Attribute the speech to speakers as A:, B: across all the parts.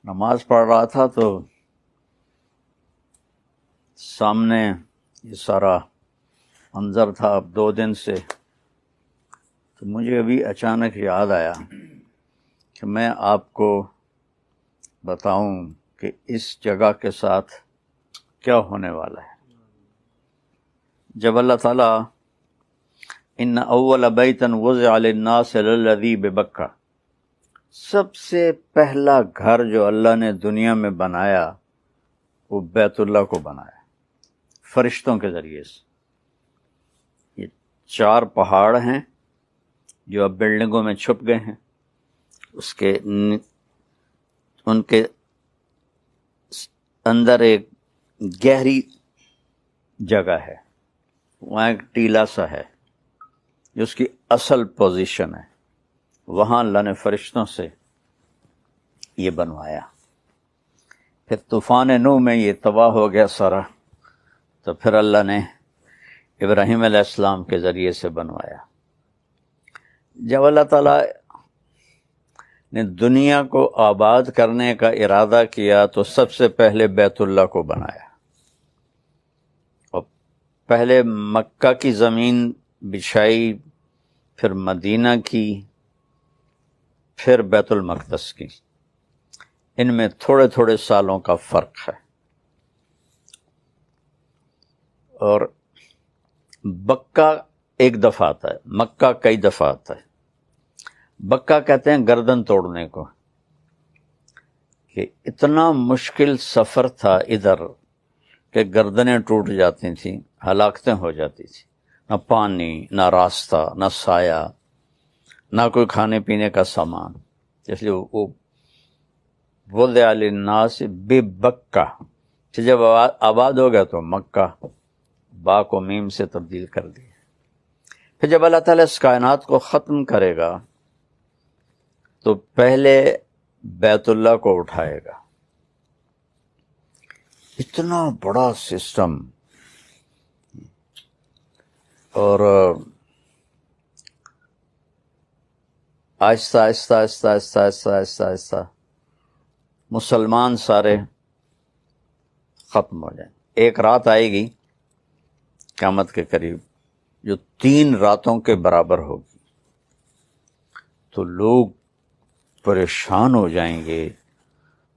A: نماز پڑھ رہا تھا تو سامنے یہ سارا منظر تھا اب 2 دن سے، تو مجھے ابھی اچانک یاد آیا کہ میں آپ کو بتاؤں کہ اس جگہ کے ساتھ کیا ہونے والا ہے۔ جب اللہ تعالیٰ ان اول بیتا وضع للناس للذی ببکہ، سب سے پہلا گھر جو اللہ نے دنیا میں بنایا وہ بیت اللہ کو بنایا فرشتوں کے ذریعے سے۔ یہ 4 پہاڑ ہیں جو اب بلڈنگوں میں چھپ گئے ہیں، ان کے اندر ایک گہری جگہ ہے، وہاں ایک ٹیلا سا ہے جو اس کی اصل پوزیشن ہے، وہاں اللہ نے فرشتوں سے یہ بنوایا۔ پھر طوفان نوح میں یہ تباہ ہو گیا سارا، تو پھر اللہ نے ابراہیم علیہ السلام کے ذریعے سے بنوایا۔ جب اللہ تعالیٰ نے دنیا کو آباد کرنے کا ارادہ کیا تو سب سے پہلے بیت اللہ کو بنایا، اور پہلے مکہ کی زمین بچھائی، پھر مدینہ کی، پھر بیت المقدس کی۔ ان میں تھوڑے تھوڑے سالوں کا فرق ہے۔ اور بکہ ایک دفعہ آتا ہے، مکہ کئی دفعہ آتا ہے۔ بکہ کہتے ہیں گردن توڑنے کو، کہ اتنا مشکل سفر تھا ادھر کہ گردنیں ٹوٹ جاتی تھیں، ہلاکتیں ہو جاتی تھیں، نہ پانی، نہ راستہ، نہ سایہ، نہ کوئی کھانے پینے کا سامان، اس لیے وہ وضع للناس ببکہ، جب آباد ہو گیا تو مکہ با کو میم سے تبدیل کر دیا۔ پھر جب اللہ تعالیٰ اس کائنات کو ختم کرے گا تو پہلے بیت اللہ کو اٹھائے گا۔ اتنا بڑا سسٹم، اور آہستہ آہستہ آہستہ آہستہ آہستہ آہستہ آہستہ مسلمان سارے ختم ہو جائیں۔ ایک رات آئے گی قیامت کے قریب جو 3 راتوں کے برابر ہوگی، تو لوگ پریشان ہو جائیں گے،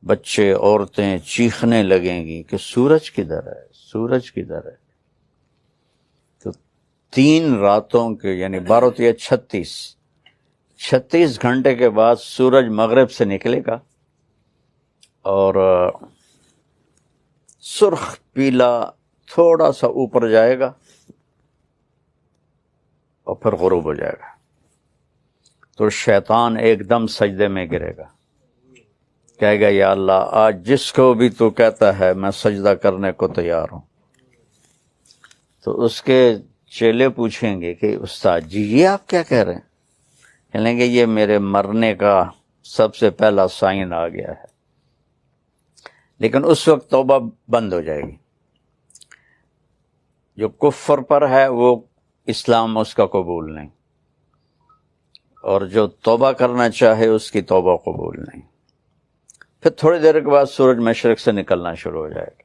A: بچے عورتیں چیخنے لگیں گی کہ سورج کدھر ہے، سورج کدھر ہے۔ تو 3 راتوں کے یعنی 12 36 گھنٹے کے بعد سورج مغرب سے نکلے گا، اور سرخ پیلا تھوڑا سا اوپر جائے گا اور پھر غروب ہو جائے گا۔ تو شیطان ایک دم سجدے میں گرے گا، کہے گا یا اللہ آج جس کو بھی تو کہتا ہے میں سجدہ کرنے کو تیار ہوں۔ تو اس کے چیلے پوچھیں گے کہ استاد جی یہ آپ کیا کہہ رہے ہیں؟ کہیں گے یہ میرے مرنے کا سب سے پہلا سائن آ گیا ہے۔ لیکن اس وقت توبہ بند ہو جائے گی۔ جو کفر پر ہے وہ اسلام اس کا قبول نہیں، اور جو توبہ کرنا چاہے اس کی توبہ قبول نہیں۔ پھر تھوڑی دیر کے بعد سورج مشرق سے نکلنا شروع ہو جائے گا۔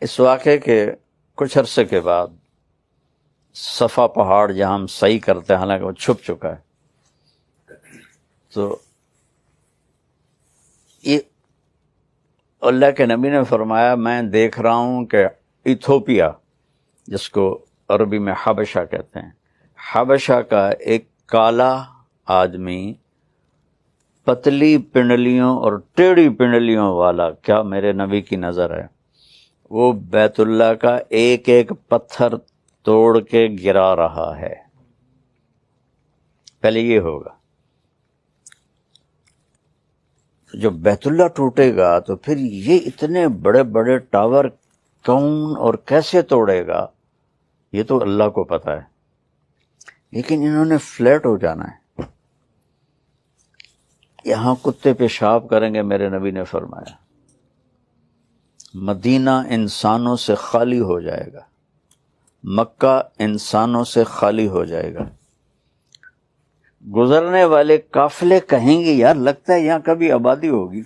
A: اس واقعے کے کچھ عرصے کے بعد صفا پہاڑ جہاں ہم صحیح کرتے ہیں، حالانکہ وہ چھپ چکا ہے، تو یہ اللہ کے نبی نے فرمایا میں دیکھ رہا ہوں کہ ایتھوپیا، جس کو عربی میں حبشہ کہتے ہیں، حبشہ کا ایک کالا آدمی پتلی پنڈلیوں اور ٹیڑھی پنڈلیوں والا، کیا میرے نبی کی نظر ہے، وہ بیت اللہ کا ایک ایک پتھر توڑ کے گرا رہا ہے۔ پہلے یہ ہوگا، جب بیت اللہ ٹوٹے گا تو پھر یہ اتنے بڑے بڑے ٹاور کون اور کیسے توڑے گا، یہ تو اللہ کو پتہ ہے۔ لیکن انہوں نے فلیٹ ہو جانا ہے، یہاں کتے پیشاب کریں گے، میرے نبی نے فرمایا۔ مدینہ انسانوں سے خالی ہو جائے گا، مکہ انسانوں سے خالی ہو جائے گا، گزرنے والے قافلے کہیں گے یار لگتا ہے یہاں کبھی آبادی ہوگی.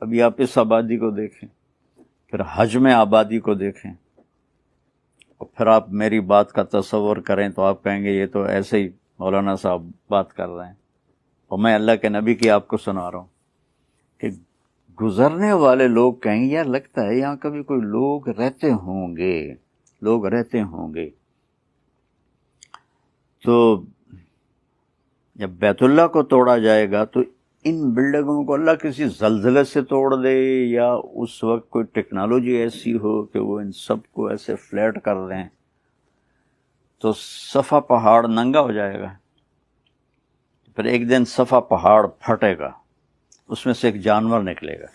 A: ابھی آپ اس آبادی کو دیکھیں، پھر حج میں آبادی کو دیکھیں، اور پھر آپ میری بات کا تصور کریں تو آپ کہیں گے یہ تو ایسے ہی مولانا صاحب بات کر رہے ہیں، اور میں اللہ کے نبی کی آپ کو سنا رہا ہوں کہ گزرنے والے لوگ کہیں گے یار لگتا ہے یہاں کبھی کوئی لوگ رہتے ہوں گے. تو جب بیت اللہ کو توڑا جائے گا تو ان بلڈنگوں کو اللہ کسی زلزلے سے توڑ دے، یا اس وقت کوئی ٹیکنالوجی ایسی ہو کہ وہ ان سب کو ایسے فلیٹ کر دیں تو صفا پہاڑ ننگا ہو جائے گا. پھر ایک دن صفا پہاڑ پھٹے گا، اس میں سے ایک جانور نکلے گا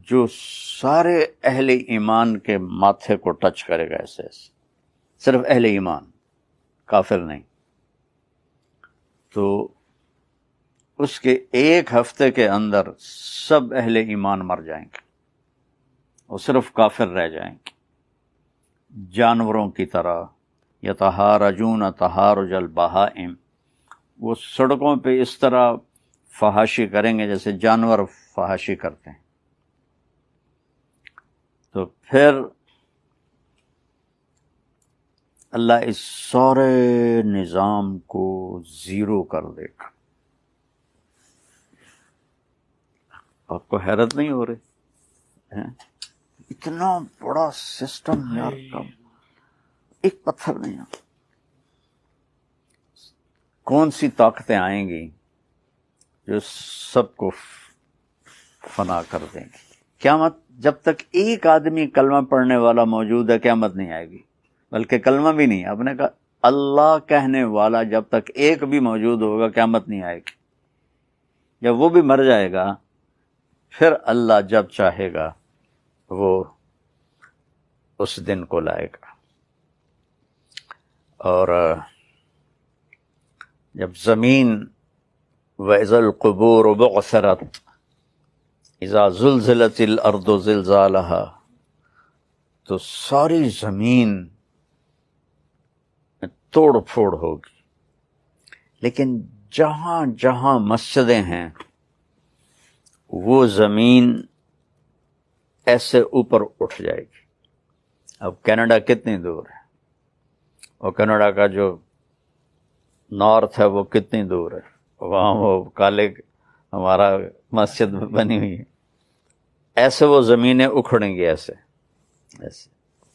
A: جو سارے اہل ایمان کے ماتھے کو ٹچ کرے گا ایسے ایسے، صرف اہل ایمان، کافر نہیں. تو اس کے ایک ہفتے کے اندر سب اہل ایمان مر جائیں گے اور صرف کافر رہ جائیں گے، جانوروں کی طرح. یتہارجون تہارج البہائم، وہ سڑکوں پہ اس طرح فحاشی کریں گے جیسے جانور فحاشی کرتے ہیں. تو پھر اللہ اس سارے نظام کو زیرو کر دے گا. آپ کو حیرت نہیں ہو رہی؟ اتنا بڑا سسٹم یار کا ایک پتھر نہیں ہے. کون سی طاقتیں آئیں گی جو سب کو فنا کر دیں گی؟ قیامت جب تک ایک آدمی کلمہ پڑھنے والا موجود ہے قیامت نہیں آئے گی، بلکہ کلمہ بھی نہیں، آپ نے کہا اللہ کہنے والا جب تک ایک بھی موجود ہوگا قیامت نہیں آئے گی. جب وہ بھی مر جائے گا پھر اللہ جب چاہے گا وہ اس دن کو لائے گا. اور جب زمین وَإِذَا الْقُبُورُ بُعْثِرَتْ اذا زلزلت الارض زلزالها، تو ساری زمین میں توڑ پھوڑ ہوگی، لیکن جہاں جہاں مسجدیں ہیں وہ زمین ایسے اوپر اٹھ جائے گی. اب کینیڈا کتنی دور ہے، اور کینیڈا کا جو نارتھ ہے وہ کتنی دور ہے، وہاں وہ کالے ہمارا مسجد بنی ہوئی ہے. ایسے وہ زمینیں اکھڑیں گی، ایسے ایسے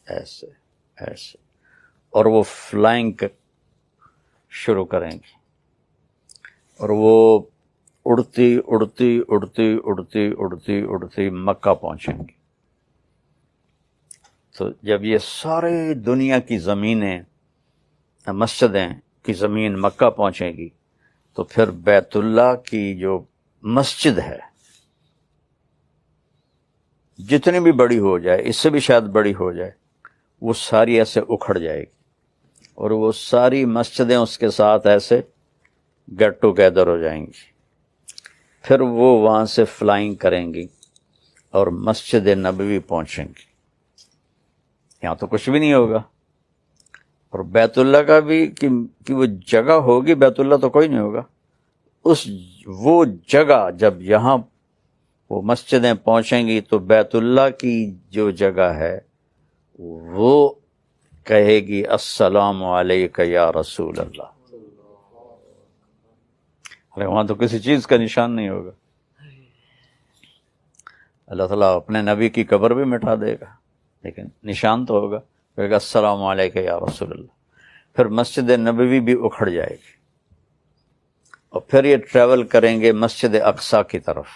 A: ایسے ایسے، اور وہ فلائنگ شروع کریں گی، اور وہ اڑتی اڑتی اڑتی اڑتی اڑتی اڑتی مکہ پہنچیں گی. تو جب یہ سارے دنیا کی زمینیں، مسجدیں کی زمین مکہ پہنچیں گی تو پھر بیت اللہ کی جو مسجد ہے جتنی بھی بڑی ہو جائے، اس سے بھی شاید بڑی ہو جائے، وہ ساری ایسے اکھڑ جائے گی، اور وہ ساری مسجدیں اس کے ساتھ ایسے گیٹ ٹوگیدر ہو جائیں گی. پھر وہ وہاں سے فلائنگ کریں گی اور مسجد نبوی پہنچیں گی. یہاں تو کچھ بھی نہیں ہوگا، اور بیت اللہ کا بھی کہ وہ جگہ ہوگی، بیت اللہ تو کوئی نہیں ہوگا. وہ جگہ جب یہاں وہ مسجدیں پہنچیں گی تو بیت اللہ کی جو جگہ ہے وہ کہے گی السلام علیک یا رسول اللہ. ارے وہاں تو کسی چیز کا نشان نہیں ہوگا. اللہ تعالیٰ اپنے نبی کی قبر بھی مٹا دے گا لیکن نشان تو ہوگا، کہے گا السلام علیک یا رسول اللہ. پھر مسجد نبوی بھی اکھڑ جائے گی، اور پھر یہ ٹریول کریں گے مسجد اقصیٰ کی طرف.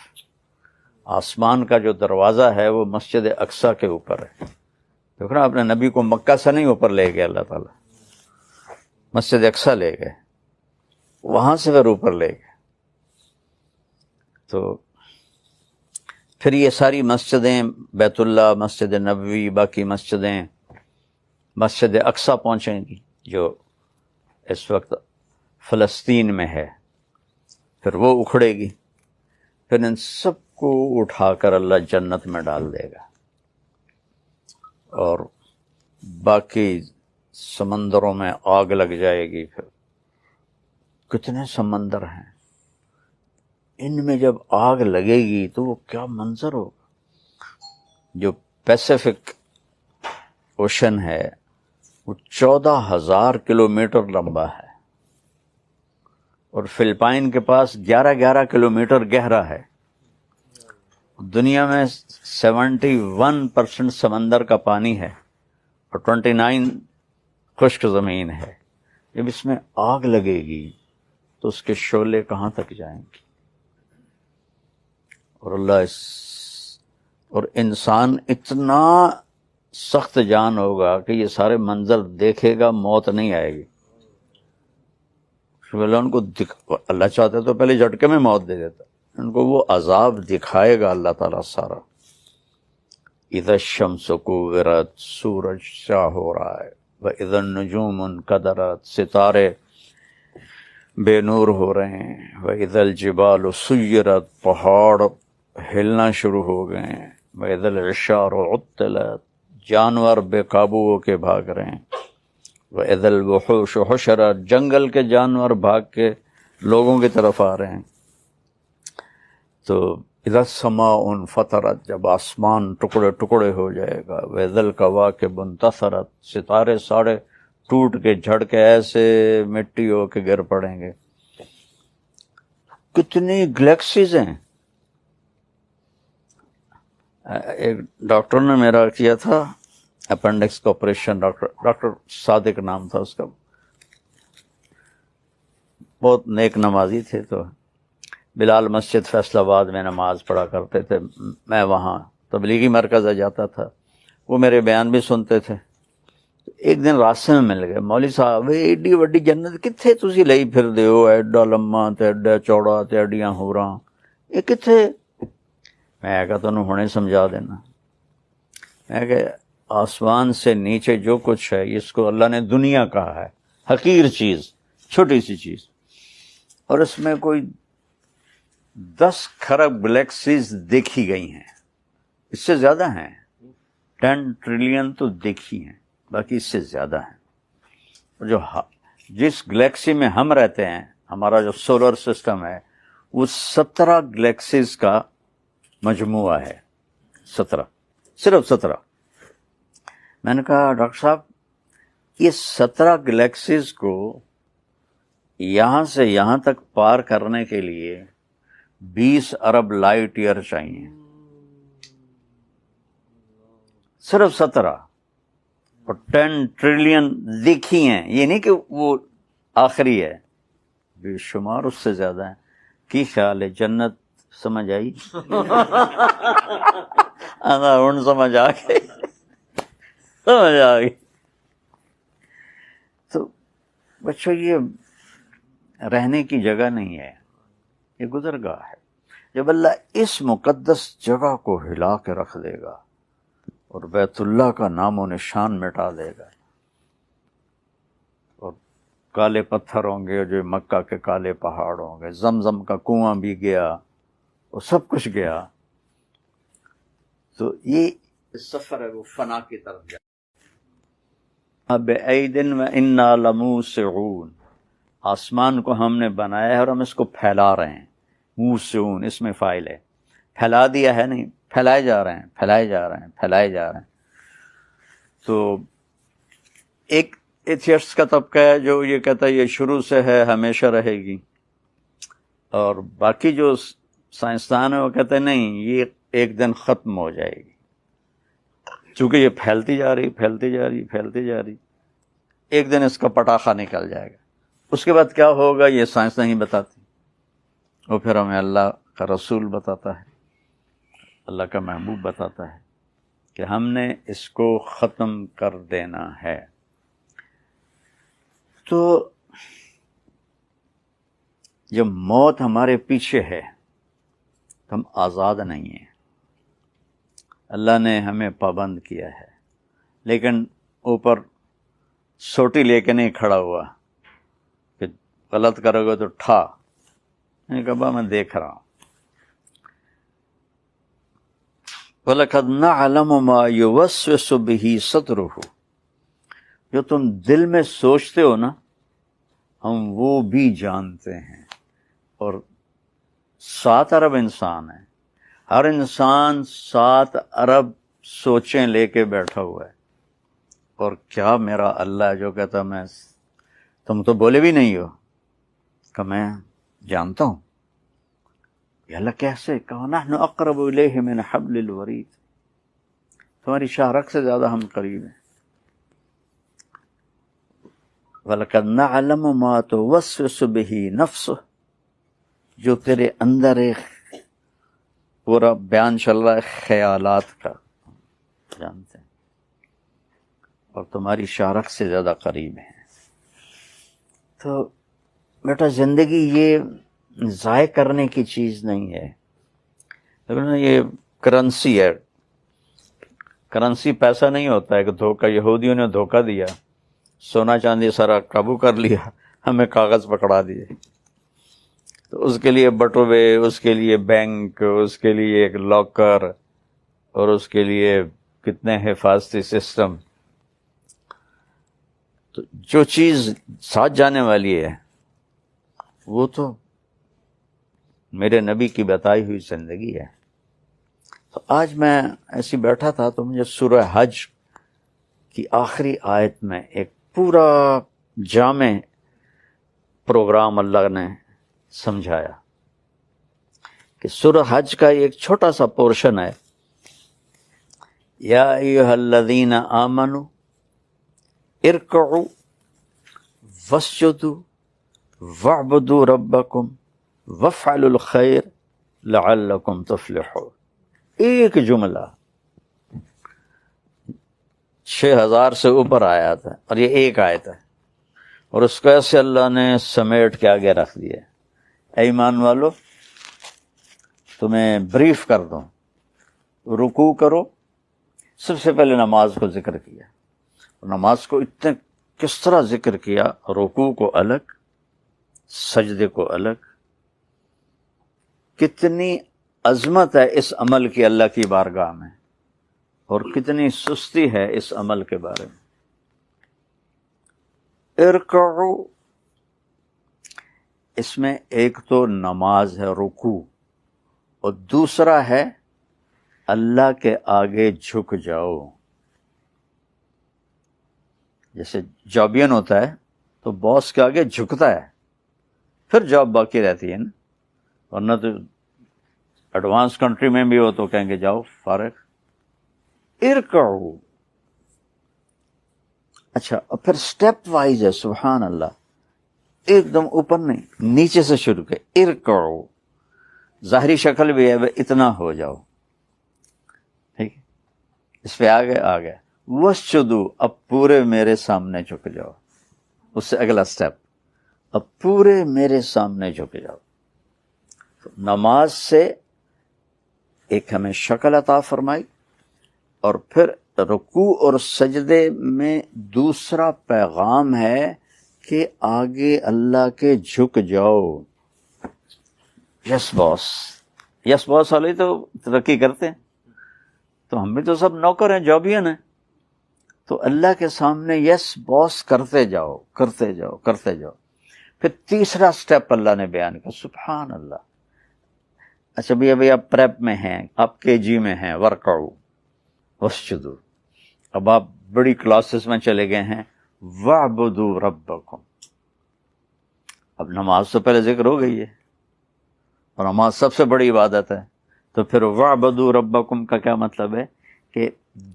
A: آسمان کا جو دروازہ ہے وہ مسجد اقصیٰ کے اوپر ہے. دیکھو نا، اپنے نبی کو مکہ سے نہیں اوپر لے گئے اللہ تعالیٰ، مسجد اقصیٰ لے گئے، وہاں سے پھر اوپر لے گئے. تو پھر یہ ساری مسجدیں، بیت اللہ، مسجد نبوی، باقی مسجدیں مسجد اقصیٰ پہنچیں گی جو اس وقت فلسطین میں ہے. پھر وہ اکھڑے گی، پھر ان سب کو اٹھا کر اللہ جنت میں ڈال دے گا، اور باقی سمندروں میں آگ لگ جائے گی. پھر کتنے سمندر ہیں، ان میں جب آگ لگے گی تو وہ کیا منظر ہوگا۔ جو پیسیفک اوشن ہے وہ 14,000 کلومیٹر لمبا ہے، اور فلپائن کے پاس 11 کلومیٹر گہرا ہے۔ دنیا میں 71% سمندر کا پانی ہے اور 29 خشک زمین ہے۔ جب اس میں آگ لگے گی تو اس کے شعلے کہاں تک جائیں گے؟ اور انسان اتنا سخت جان ہوگا کہ یہ سارے منظر دیکھے گا، موت نہیں آئے گی۔ ان کو اللہ چاہتا تو پہلے جھٹکے میں موت دے دیتا، ان کو وہ عذاب دکھائے گا اللہ تعالیٰ سارا۔ اذا الشمس کورت، سورج شاہ ہو رہا ہے، وَإِذَا النُّجُومُ انْكَدَرَتْ، ستارے بے نور ہو رہے ہیں، وَإِذَا الْجِبَالُ سُيِّرَتْ، پہاڑ ہلنا شروع ہو گئے ہیں، وَإِذَا الْعِشَارُ عُطِّلَتْ، جانور بے قابو ہو کے بھاگ رہے ہیں، وَإِذَا الْوُحُوشُ حُشِرَتْ، جنگل کے جانور بھاگ کے لوگوں کی طرف آ رہے ہیں۔ تو اذا السماء انفطرت، جب آسمان ٹکڑے ٹکڑے ہو جائے گا، وَإِذَا الْكَوَاكِبُ انتثرت، ستارے ساڑے ٹوٹ کے جھڑ کے ایسے مٹی ہو کے گر پڑیں گے۔ کتنی گلیکسیز ہیں۔ ایک ڈاکٹر نے میرا کیا تھا اپینڈکس کا آپریشن، ڈاکٹر صادق نام تھا اس کا، بہت نیک نمازی تھے۔ تو بلال مسجد فیصل آباد میں نماز پڑھا کرتے تھے، میں وہاں تبلیغی مرکز جاتا تھا، وہ میرے بیان بھی سنتے تھے۔ ایک دن راستے میں مل گئے، مولوی صاحب ایڈی وڈی جنت کتھے تسی لئی پھر دے ہو، ایڈا لمبا تے ایڈا چوڑا تے ایڈیاں ہوراں، یہ کتھے؟ میں کہا تنوں ہنے سمجھا دینا۔ میں کہ آسمان سے نیچے جو کچھ ہے اس کو اللہ نے دنیا کہا ہے، حقیر چیز، چھوٹی سی چیز، اور اس میں کوئی 10 کھرب گلیکسیز دیکھی گئی ہیں، اس سے زیادہ ہیں، 10 ٹریلین تو دیکھی ہیں، باقی اس سے زیادہ ہیں۔ اور جس گلیکسی میں ہم رہتے ہیں، ہمارا جو سولر سسٹم ہے، وہ 17 گلیکسیز کا مجموعہ ہے، 17، صرف 17۔ میں نے کہا ڈاکٹر صاحب یہ 17 گلیکسیز کو یہاں سے یہاں تک پار کرنے کے لیے 20 ارب لائٹ ایئر چاہیے، صرف 17، اور 10 ٹریلین دیکھی ہیں، یہ نہیں کہ وہ آخری ہے، بے شمار اس سے زیادہ ہیں۔ کی خیال ہے جنت سمجھ آئی؟ ہن سمجھ آ گئی، سمجھ آ گئی۔ تو بچوں یہ رہنے کی جگہ نہیں ہے، یہ گزرگاہ ہے۔ جب اللہ اس مقدس جگہ کو ہلا کے رکھ دے گا اور بیت اللہ کا نام و نشان مٹا دے گا، اور کالے پتھر ہوں گے، جو مکہ کے کالے پہاڑ ہوں گے، زمزم کا کنواں بھی گیا اور سب کچھ گیا، تو یہ سفر ہے وہ فنا کی طرف جائے۔ بِأَيْدٍ وَإِنَّا لَمُوسِعُونَ، آسمان کو ہم نے بنایا ہے اور ہم اس کو پھیلا رہے ہیں۔ موسعون اس میں فاعل ہے، پھیلا دیا ہے نہیں، پھیلائے جا رہے ہیں، پھیلائے جا رہے ہیں، پھیلائے جا رہے ہیں۔ تو ایک ایتھیسٹ کا طبقہ ہے جو یہ کہتا ہے یہ شروع سے ہے، ہمیشہ رہے گی، اور باقی جو سائنسدان ہیں وہ کہتے ہیں نہیں، یہ ایک دن ختم ہو جائے گی، چونکہ یہ پھیلتی جا رہی، پھیلتی جا رہی، پھیلتی جا رہی، ایک دن اس کا پٹاخہ نکل جائے گا۔ اس کے بعد کیا ہوگا یہ سائنس نہیں بتاتی، وہ پھر ہمیں اللہ کا رسول بتاتا ہے، اللہ کا محبوب بتاتا ہے کہ ہم نے اس کو ختم کر دینا ہے۔ تو جب موت ہمارے پیچھے ہے ہم آزاد نہیں ہیں، اللہ نے ہمیں پابند کیا ہے، لیکن اوپر سوٹی لے کے نہیں کھڑا ہوا کہ غلط کرو گے تو ٹھا، میں کہا میں دیکھ رہا ہوں۔ وَلَقَدْ نَعْلَمُ مَا يُوَسْوِسُ بِهِ صَدْرُهُ، جو تم دل میں سوچتے ہو نا ہم وہ بھی جانتے ہیں. اور 7 ارب انسان ہیں. ہر انسان 7 ارب سوچیں لے کے بیٹھا ہوا ہے. اور کیا میرا اللہ جو کہتا میں تم تو بولے بھی نہیں ہو کہ میں جانتا ہوں. یہ اللہ کیسے کہا نحن اقرب الیہ من حبل الورید، تمہاری شاہ رگ سے زیادہ ہم قریب ہیں. وَلَقَدْ نَعْلَمُ مَا تُوَسْوِسُ بِهِ نَفْسُهُ، جو تیرے اندر ایک پورا بیان چل رہا ہے خیالات کا، جانتے ہیں، اور تمہاری شاہ رگ سے زیادہ قریب ہیں. تو بیٹا زندگی یہ ضائع کرنے کی چیز نہیں ہے، لیکن یہ کرنسی ہے. کرنسی پیسہ نہیں ہوتا ہے کہ دھوکہ، یہودیوں نے دھوکہ دیا، سونا چاندی سارا قابو کر لیا، ہمیں کاغذ پکڑا دیے. تو اس کے لیے بٹوے، اس کے لیے بینک، اس کے لیے ایک لاکر، اور اس کے لیے کتنے حفاظتی سسٹم. تو جو چیز ساتھ جانے والی ہے وہ تو میرے نبی کی بتائی ہوئی زندگی ہے. تو آج میں ایسی بیٹھا تھا تو مجھے سورہ حج کی آخری آیت میں ایک پورا جامع پروگرام اللہ نے سمجھایا کہ سورہ حج کا ایک چھوٹا سا پورشن ہے، یا ایھا الذین آمنوا ارکعوا واسجدوا واعبدوا ربکم وافعلوا الخیر لعلکم تفلحون. ایک جملہ 6000 سے اوپر آیات ہے اور یہ ایک آیت ہے، اور اس کو ایسے اللہ نے سمیٹ کے آگے رکھ دیا. اے ایمان والو، تمہیں بریف کر دوں، رکوع کرو. سب سے پہلے نماز کو ذکر کیا، اور نماز کو اتنے کس طرح ذکر کیا، رکوع کو الگ، سجدے کو الگ. کتنی عظمت ہے اس عمل کی اللہ کی بارگاہ میں، اور کتنی سستی ہے اس عمل کے بارے میں. ارکعوا، اس میں ایک تو نماز ہے رکوع، اور دوسرا ہے اللہ کے آگے جھک جاؤ. جیسے جابین ہوتا ہے تو باس کے آگے جھکتا ہے، پھر جاب باقی رہتی ہے نا، ورنہ تو ایڈوانس کنٹری میں بھی ہو تو کہیں گے جاؤ فارغ. ارکعوا، اچھا، اور پھر سٹیپ وائز ہے. سبحان اللہ، ایک دم اوپر نہیں، نیچے سے شروع کے ارکعوا. ظاہری شکل بھی ہے اتنا ہو جاؤ، ٹھیک ہے، اس پہ آگے واسجدوا، اب پورے میرے سامنے جھک جاؤ. اس سے اگلا سٹیپ، اب پورے میرے سامنے جھک جاؤ. تو نماز سے ایک ہمیں شکل عطا فرمائی، اور پھر رکوع اور سجدے میں دوسرا پیغام ہے کہ آگے اللہ کے جھک جاؤ. یس باس، یس باس والے تو ترقی کرتے ہیں، تو ہم بھی تو سب نوکر ہیں، جابین ہیں. تو اللہ کے سامنے یس باس کرتے جاؤ کرتے جاؤ کرتے جاؤ. پھر تیسرا سٹیپ اللہ نے بیان کیا. سبحان اللہ. اچھا بھی ابھی آپ پریپ میں ہیں، آپ KG میں ہیں، ورکعوا واسجدوا. اب آپ بڑی کلاسز میں چلے گئے ہیں، واعبدوا ربکم. اب نماز تو پہلے ذکر ہو گئی ہے، اور نماز سب سے بڑی عبادت ہے. تو پھر واعبدوا ربکم کا کیا مطلب ہے کہ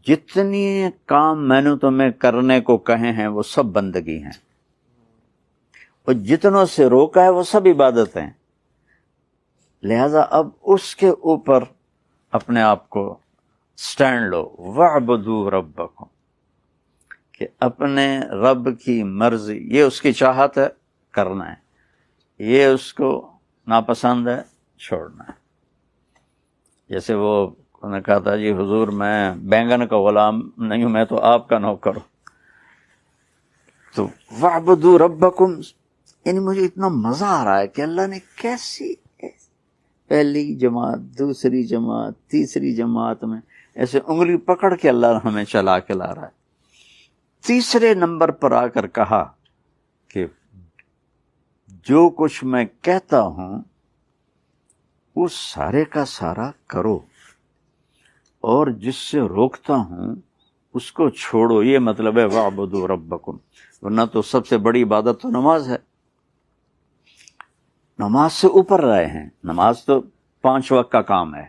A: جتنی کام میں نے تمہیں کرنے کو کہے ہیں وہ سب بندگی ہیں، اور جتنوں سے روکا ہے وہ سب عبادت ہیں. لہذا اب اس کے اوپر اپنے آپ کو سٹینڈ لو. واعبدوا ربکم، کہ اپنے رب کی مرضی، یہ اس کی چاہت ہے کرنا ہے، یہ اس کو ناپسند ہے چھوڑنا ہے. جیسے وہ انہوں نے کہا تھا جی حضور میں بینگن کا غلام نہیں ہوں، میں تو آپ کا نوکر ہوں. تو واعبدوا ربکم، یعنی مجھے اتنا مزہ آ رہا ہے کہ اللہ نے کیسی پہلی جماعت، دوسری جماعت، تیسری جماعت میں ایسے انگلی پکڑ کے اللہ ہمیں چلا کے لا رہا ہے. تیسرے نمبر پر آ کر کہا کہ جو کچھ میں کہتا ہوں وہ سارے کا سارا کرو، اور جس سے روکتا ہوں اس کو چھوڑو۔ یہ مطلب ہے وَاعْبُدُوا رَبَّكُمْ۔ ورنہ تو سب سے بڑی عبادت تو نماز ہے، نماز سے اوپر رہے ہیں۔ نماز تو 5 وقت کا کام ہے،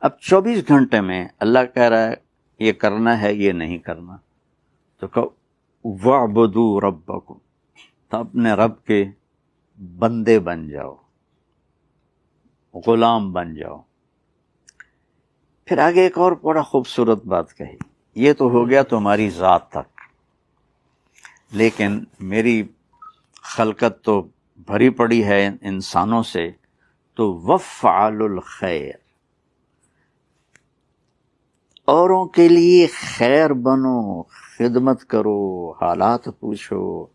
A: اب 24 گھنٹے میں اللہ کہہ رہا ہے یہ کرنا ہے، یہ نہیں کرنا، تو کہو وَاعْبُدُوا رَبَّكُمْ، تو اپنے رب کے بندے بن جاؤ، غلام بن جاؤ۔ پھر آگے ایک اور بڑا خوبصورت بات کہی، یہ تو ہو گیا تمہاری ذات تک، لیکن میری خلقت تو بھری پڑی ہے انسانوں سے، تو وَافْعَلُوا الْخَيْرَ، اوروں کے لیے خیر بنو، خدمت کرو، حالات پوچھو،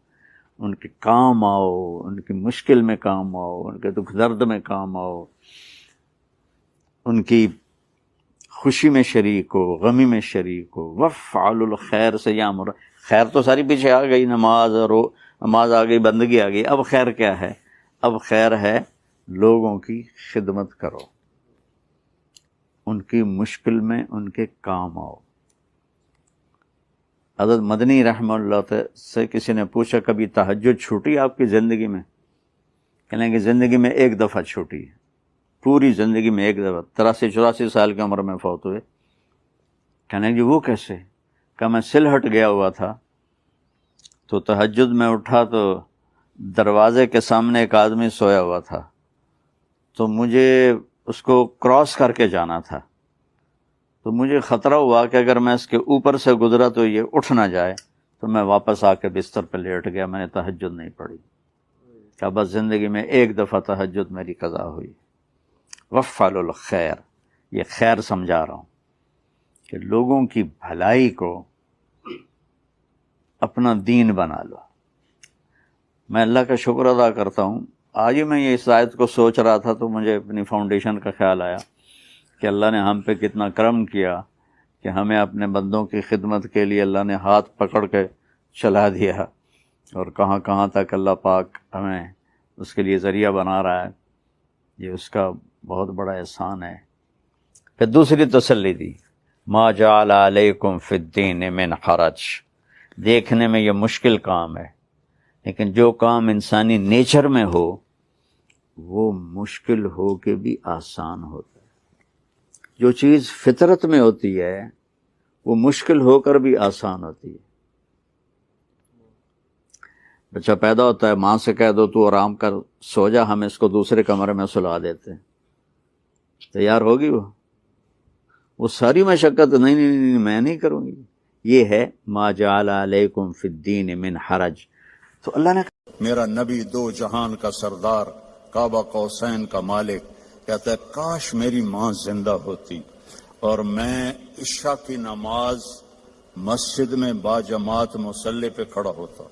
A: ان کے کام آؤ، ان کی مشکل میں کام آؤ، ان کے دکھ درد میں کام آؤ، ان کی خوشی میں شریک ہو، غمی میں شریک ہو۔ وَافْعَلُوا الْخَيْرَ سے یامر، خیر تو ساری پیچھے آ گئی، نماز اور نماز آ گئی، بندگی آ گئی، اب خیر کیا ہے؟ اب خیر ہے لوگوں کی خدمت کرو، ان کی مشکل میں ان کے کام آؤ۔ حضرت مدنی رحمہ اللہ سے کسی نے پوچھا کبھی تہجد چھوٹی آپ کی زندگی میں؟ کہنے کہ زندگی میں ایک دفعہ چھوٹی ہے، پوری زندگی میں ایک دفعہ، 83-84 سال کی عمر میں فوت ہوئے۔ کہنے کہ وہ کیسے؟ کہ میں سلہٹ گیا ہوا تھا، تو تہجد میں اٹھا تو دروازے کے سامنے ایک آدمی سویا ہوا تھا، تو مجھے اس کو کراس کر کے جانا تھا، تو مجھے خطرہ ہوا کہ اگر میں اس کے اوپر سے گزرا تو یہ اٹھ نہ جائے، تو میں واپس آ کے بستر پہ لیٹ گیا، میں نے تہجد نہیں پڑھی۔ کہ بس زندگی میں ایک دفعہ تہجد میری قضا ہوئی۔ وَافْعَلُوا الْخَيْرَ، یہ خیر سمجھا رہا ہوں کہ لوگوں کی بھلائی کو اپنا دین بنا لو۔ میں اللہ کا شکر ادا کرتا ہوں، آج ہی میں یہ اس آیت کو سوچ رہا تھا تو مجھے اپنی فاؤنڈیشن کا خیال آیا کہ اللہ نے ہم پہ کتنا کرم کیا کہ ہمیں اپنے بندوں کی خدمت کے لیے اللہ نے ہاتھ پکڑ کے چلا دیا، اور کہاں کہاں تک اللہ پاک ہمیں اس کے لیے ذریعہ بنا رہا ہے، یہ اس کا بہت بڑا احسان ہے۔ پھر دوسری تسلی دی، ما جعل علیکم فی الدین من حرج، دیکھنے میں یہ مشکل کام ہے، لیکن جو کام انسانی نیچر میں ہو وہ مشکل ہو کے بھی آسان ہوتا ہے۔ جو چیز فطرت میں ہوتی ہے وہ مشکل ہو کر بھی آسان ہوتی ہے۔ بچہ پیدا ہوتا ہے، ماں سے کہہ دو تو آرام کر، سو جا، ہم اس کو دوسرے کمرے میں سلا دیتے ہیں، تیار ہوگی وہ ساری مشقت، نہیں میں نہیں کروں گی۔ یہ ہے ما جعل علیکم فی الدین من حرج۔ تو اللہ نے
B: میرا نبی دو جہان کا سردار، کعبہ قوسین کا مالک، کہتا ہے کاش میری ماں زندہ ہوتی اور میں عشاء کی نماز مسجد میں با جماعت مصلی پہ کھڑا ہوتا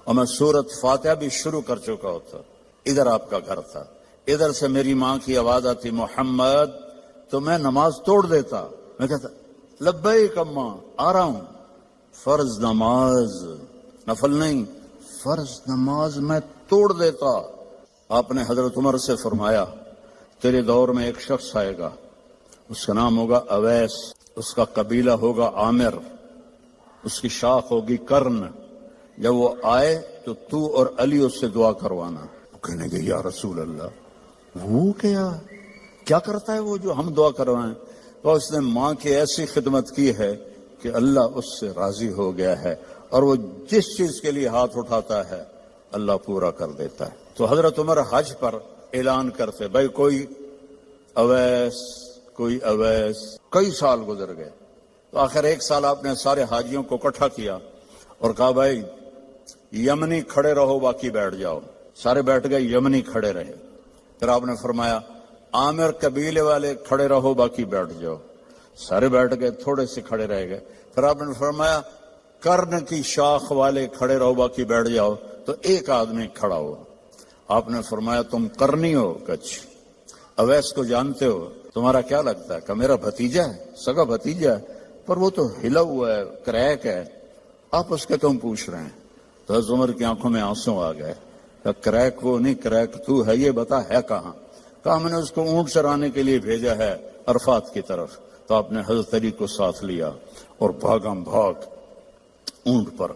B: اور میں سورۃ فاتحہ بھی شروع کر چکا ہوتا۔ ادھر آپ کا گھر تھا، ادھر سے میری ماں کی آواز آتی محمد، تو میں نماز توڑ دیتا، میں کہتا لبیک اماں، آ رہا ہوں۔ فرض نماز، نفل نہیں، فرض نماز میں توڑ دیتا۔ آپ نے حضرت عمر سے فرمایا تیرے دور میں ایک شخص آئے گا، اس کا نام ہوگا اویس، اس کا قبیلہ ہوگا عامر، اس کی شاخ ہوگی کرن، جب وہ آئے تو اور علی اس سے دعا کروانا۔ کہنے گے یا رسول اللہ وہ کیا کرتا ہے وہ جو ہم دعا کروائیں؟ تو اس نے ماں کی ایسی خدمت کی ہے کہ اللہ اس سے راضی ہو گیا ہے، اور وہ جس چیز کے لیے ہاتھ اٹھاتا ہے اللہ پورا کر دیتا ہے۔ تو حضرت عمر حج پر اعلان کرتے بھائی کوئی اویس، کوئی اویس، کئی سال گزر گئے، تو آخر ایک سال آپ نے سارے حاجیوں کو اکٹھا کیا اور کہا بھائی یمنی کھڑے رہو باقی بیٹھ جاؤ۔ سارے بیٹھ گئے، یمنی کھڑے رہے۔ پھر آپ نے فرمایا عامر قبیلے والے کھڑے رہو باقی بیٹھ جاؤ۔ سارے بیٹھ گئے، تھوڑے سے کھڑے رہ گئے۔ پھر آپ نے فرمایا کرن کی شاخ والے کھڑے رہو باقی بیٹھ جاؤ، تو ایک آدمی کھڑا ہو۔ آپ نے فرمایا تم کرنی ہو؟ کچھ اویس کو جانتے ہو؟ تمہارا کیا لگتا ہے؟ کہ میرا بھتیجا ہے، سگا بھتیجا ہے، پر وہ تو ہلا ہوا ہے، کریک ہے، آپ اس کے تم پوچھ رہے ہیں۔ تو حضرت عمر کی آنکھوں میں آنسو آ گئے۔ کریک وہ نہیں، کریک تو ہے، یہ بتا ہے کہاں؟ کہا میں نے اس کو اونٹ چرانے کے لیے بھیجا ہے عرفات کی طرف۔ تو آپ نے حضرت علی کو ساتھ لیا اور بھاگم بھاگ اونٹ پر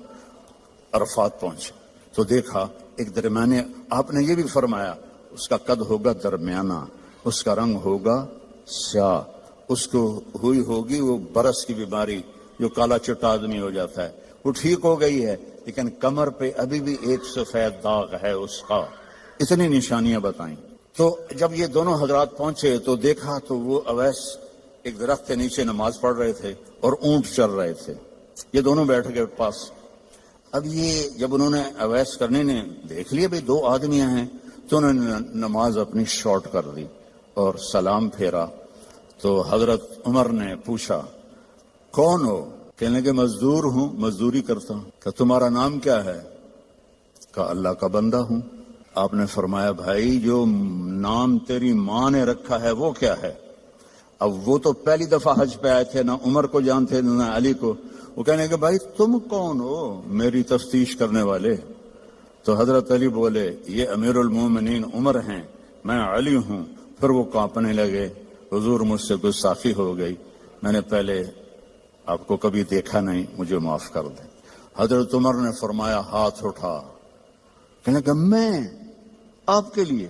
B: عرفات پہنچے تو دیکھا ایک درمیانے، آپ نے یہ بھی فرمایا اس کا قد ہوگا درمیانہ، اس کا رنگ ہوگا سیاہ، اس کو ہوئی ہوگی وہ برس کی بیماری جو کالا چٹا آدمی ہو جاتا ہے، وہ ٹھیک ہو گئی ہے، لیکن کمر پہ ابھی بھی ایک سفید داغ ہے اس کا۔ اتنی نشانیاں بتائیں۔ تو جب یہ دونوں حضرات پہنچے تو دیکھا تو وہ اویس ایک درخت کے نیچے نماز پڑھ رہے تھے اور اونٹ چل رہے تھے، یہ دونوں بیٹھ گئے پاس۔ اب یہ جب انہوں نے اویس کرنے نے دیکھ لیا بھئی دو آدمیاں ہیں، تو انہوں نے نماز اپنی شارٹ کر دی اور سلام پھیرا۔ تو حضرت عمر نے پوچھا کون ہو؟ کہنے لگے مزدور ہوں، مزدوری کرتا ہوں۔ کہ تمہارا نام کیا ہے؟ کہا اللہ کا بندہ ہوں۔ آپ نے فرمایا بھائی جو نام تیری ماں نے رکھا ہے وہ کیا ہے؟ اب وہ تو پہلی دفعہ حج پہ آئے تھے، نہ عمر کو جانتے نہ علی کو۔ وہ کہنے کہ بھائی تم کون ہو میری تفتیش کرنے والے؟ تو حضرت علی بولے یہ امیر المومنین عمر ہیں، میں علی ہوں۔ پھر وہ کانپنے لگے، حضور مجھ سے گستاخی ہو گئی، میں نے پہلے آپ کو کبھی دیکھا نہیں، مجھے معاف کر دیں۔ حضرت عمر نے فرمایا ہاتھ اٹھا۔ کہنے کہ میں آپ کے لیے،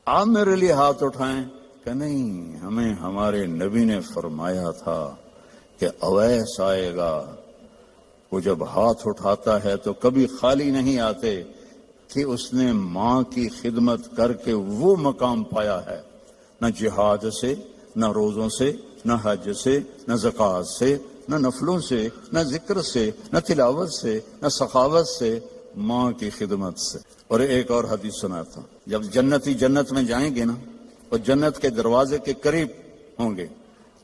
B: آپ میرے لیے ہاتھ اٹھائیں؟ کہ نہیں، ہمیں ہمارے نبی نے فرمایا تھا کہ اویس آئے گا، وہ جب ہاتھ اٹھاتا ہے تو کبھی خالی نہیں آتے کہ اس نے ماں کی خدمت کر کے وہ مقام پایا ہے، نہ جہاد سے، نہ روزوں سے، نہ حج سے، نہ زکوٰۃ سے، نہ نفلوں سے، نہ ذکر سے، نہ تلاوت سے، نہ سخاوت سے، ماں کی خدمت سے۔ اور ایک اور حدیث سناتا ہوں، جب جنتی جنت میں جائیں گے نا اور جنت کے دروازے کے قریب ہوں گے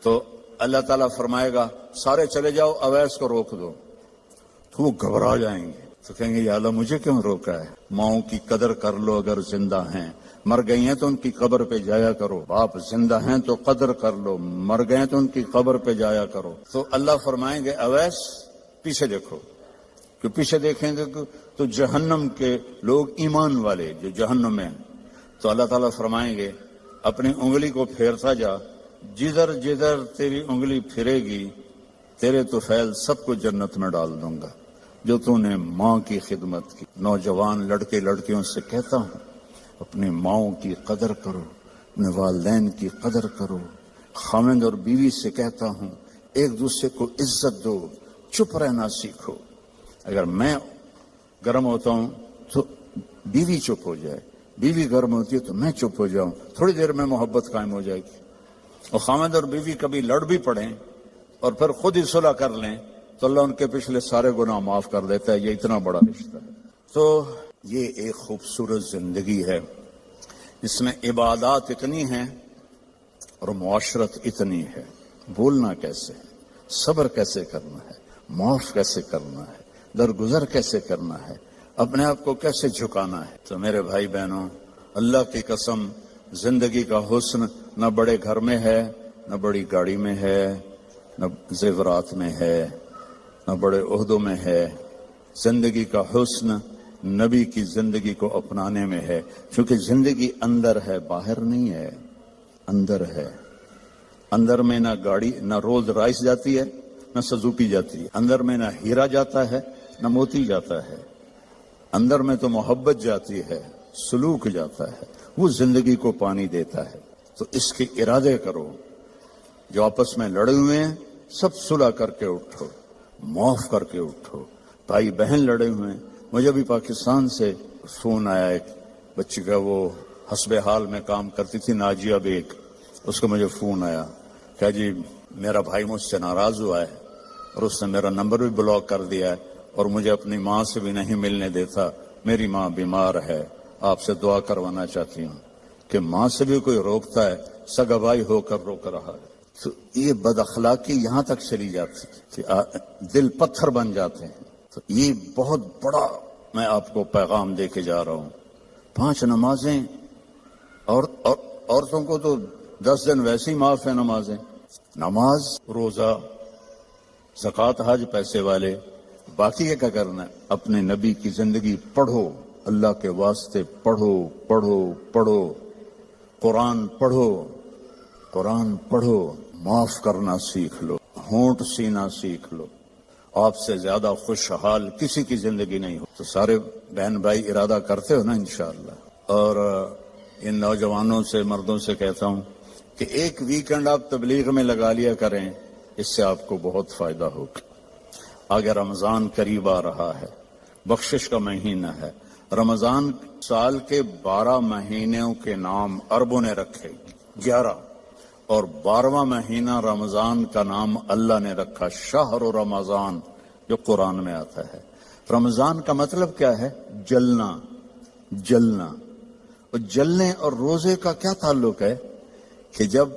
B: تو اللہ تعالیٰ فرمائے گا سارے چلے جاؤ، اویس کو روک دو۔ تو وہ گھبرا جائیں گے، تو کہیں گے یا اللہ مجھے کیوں روکا ہے؟ ماؤں کی قدر کر لو اگر زندہ ہیں، مر گئی ہیں تو ان کی قبر پہ جایا کرو۔ باپ زندہ ہیں تو قدر کر لو، مر گئے تو ان کی قبر پہ جایا کرو۔ تو اللہ فرمائیں گے اویس پیچھے دیکھو، کہ پیچھے دیکھیں گے تو جہنم کے لوگ ایمان والے جو جہنم میں ہیں، تو اللہ تعالیٰ فرمائیں گے اپنی انگلی کو پھیرتا جا، جدھر جدھر تیری انگلی پھرے گی تیرے تو فیل سب کو جنت میں ڈال دوں گا جو تو نے ماں کی خدمت کی۔ نوجوان لڑکے لڑکیوں سے کہتا ہوں اپنی ماؤں کی قدر کرو، اپنے والدین کی قدر کرو۔ خاوند اور بیوی سے کہتا ہوں ایک دوسرے کو عزت دو، چپ رہنا سیکھو۔ اگر میں گرم ہوتا ہوں تو بیوی چپ ہو جائے، بیوی گرم ہوتی ہے تو میں چپ ہو جاؤں، تھوڑی دیر میں محبت قائم ہو جائے گی۔ اور خاوند اور بیوی کبھی لڑ بھی پڑیں اور پھر خود ہی صلح کر لیں تو اللہ ان کے پچھلے سارے گناہ معاف کر دیتا ہے۔ یہ اتنا بڑا رشتہ ہے۔ تو یہ ایک خوبصورت زندگی ہے جس میں عبادات اتنی ہیں اور معاشرت اتنی ہے۔ بولنا کیسے ہے، صبر کیسے کرنا ہے، معاف کیسے کرنا ہے، درگزر کیسے کرنا ہے، اپنے آپ کو کیسے جھکانا ہے۔ تو میرے بھائی بہنوں، اللہ کی قسم زندگی کا حسن نہ بڑے گھر میں ہے، نہ بڑی گاڑی میں ہے، نہ زیورات میں ہے، نہ بڑے عہدوں میں ہے۔ زندگی کا حسن نبی کی زندگی کو اپنانے میں ہے، کیونکہ زندگی اندر ہے، باہر نہیں ہے، اندر ہے۔ اندر میں نہ گاڑی، نہ رولز رائس جاتی ہے، نہ سزوکی جاتی ہے۔ اندر میں نہ ہیرا جاتا ہے، نہ موتی جاتا ہے۔ اندر میں تو محبت جاتی ہے، سلوک جاتا ہے، وہ زندگی کو پانی دیتا ہے۔ تو اس کے ارادے کرو، جو آپس میں لڑے ہوئے ہیں سب صلح کر کے اٹھو، معاف کر کے اٹھو۔ بھائی بہن لڑے ہوئے ہیں، مجھے بھی پاکستان سے فون آیا ایک بچی کا، وہ حسب حال میں کام کرتی تھی، ناجیہ بیگ، اس کو مجھے فون آیا کہ جی میرا بھائی مجھ سے ناراض ہوا ہے اور اس نے میرا نمبر بھی بلاک کر دیا ہے اور مجھے اپنی ماں سے بھی نہیں ملنے دیتا، میری ماں بیمار ہے، آپ سے دعا کروانا چاہتی ہوں۔ کہ ماں سے بھی کوئی روکتا ہے، سگا بھائی ہو کر روک رہا ہے۔ تو یہ بد اخلاقی یہاں تک چلی جاتی ہے کہ دل پتھر بن جاتے ہیں۔ تو یہ بہت بڑا میں آپ کو پیغام دے کے جا رہا ہوں۔ 5 نمازیں، اور عورتوں کو تو 10 دن ویسے ہی معاف ہے نمازیں، نماز، روزہ، زکوٰۃ، حج، پیسے والے۔ باقی یہ کیا کرنا ہے؟ اپنے نبی کی زندگی پڑھو، اللہ کے واسطے پڑھو پڑھو پڑھو، قرآن پڑھو، قرآن پڑھو، معاف کرنا سیکھ لو، ہونٹ سینا سیکھ لو، آپ سے زیادہ خوشحال کسی کی زندگی نہیں ہو۔ تو سارے بہن بھائی ارادہ کرتے ہو نا انشاءاللہ؟ اور ان نوجوانوں سے، مردوں سے کہتا ہوں کہ ایک ویکنڈ آپ تبلیغ میں لگا لیا کریں، اس سے آپ کو بہت فائدہ ہوگا۔ آگے رمضان قریب آ رہا ہے، بخشش کا مہینہ ہے۔ رمضان سال کے 12 مہینوں کے نام عربوں نے رکھے، 11، اور 12واں مہینہ رمضان کا نام اللہ نے رکھا شہر رمضان، جو قرآن میں آتا ہے۔ رمضان کا مطلب کیا ہے؟ جلنا، جلنا۔ اور جلنے اور روزے کا کیا تعلق ہے کہ جب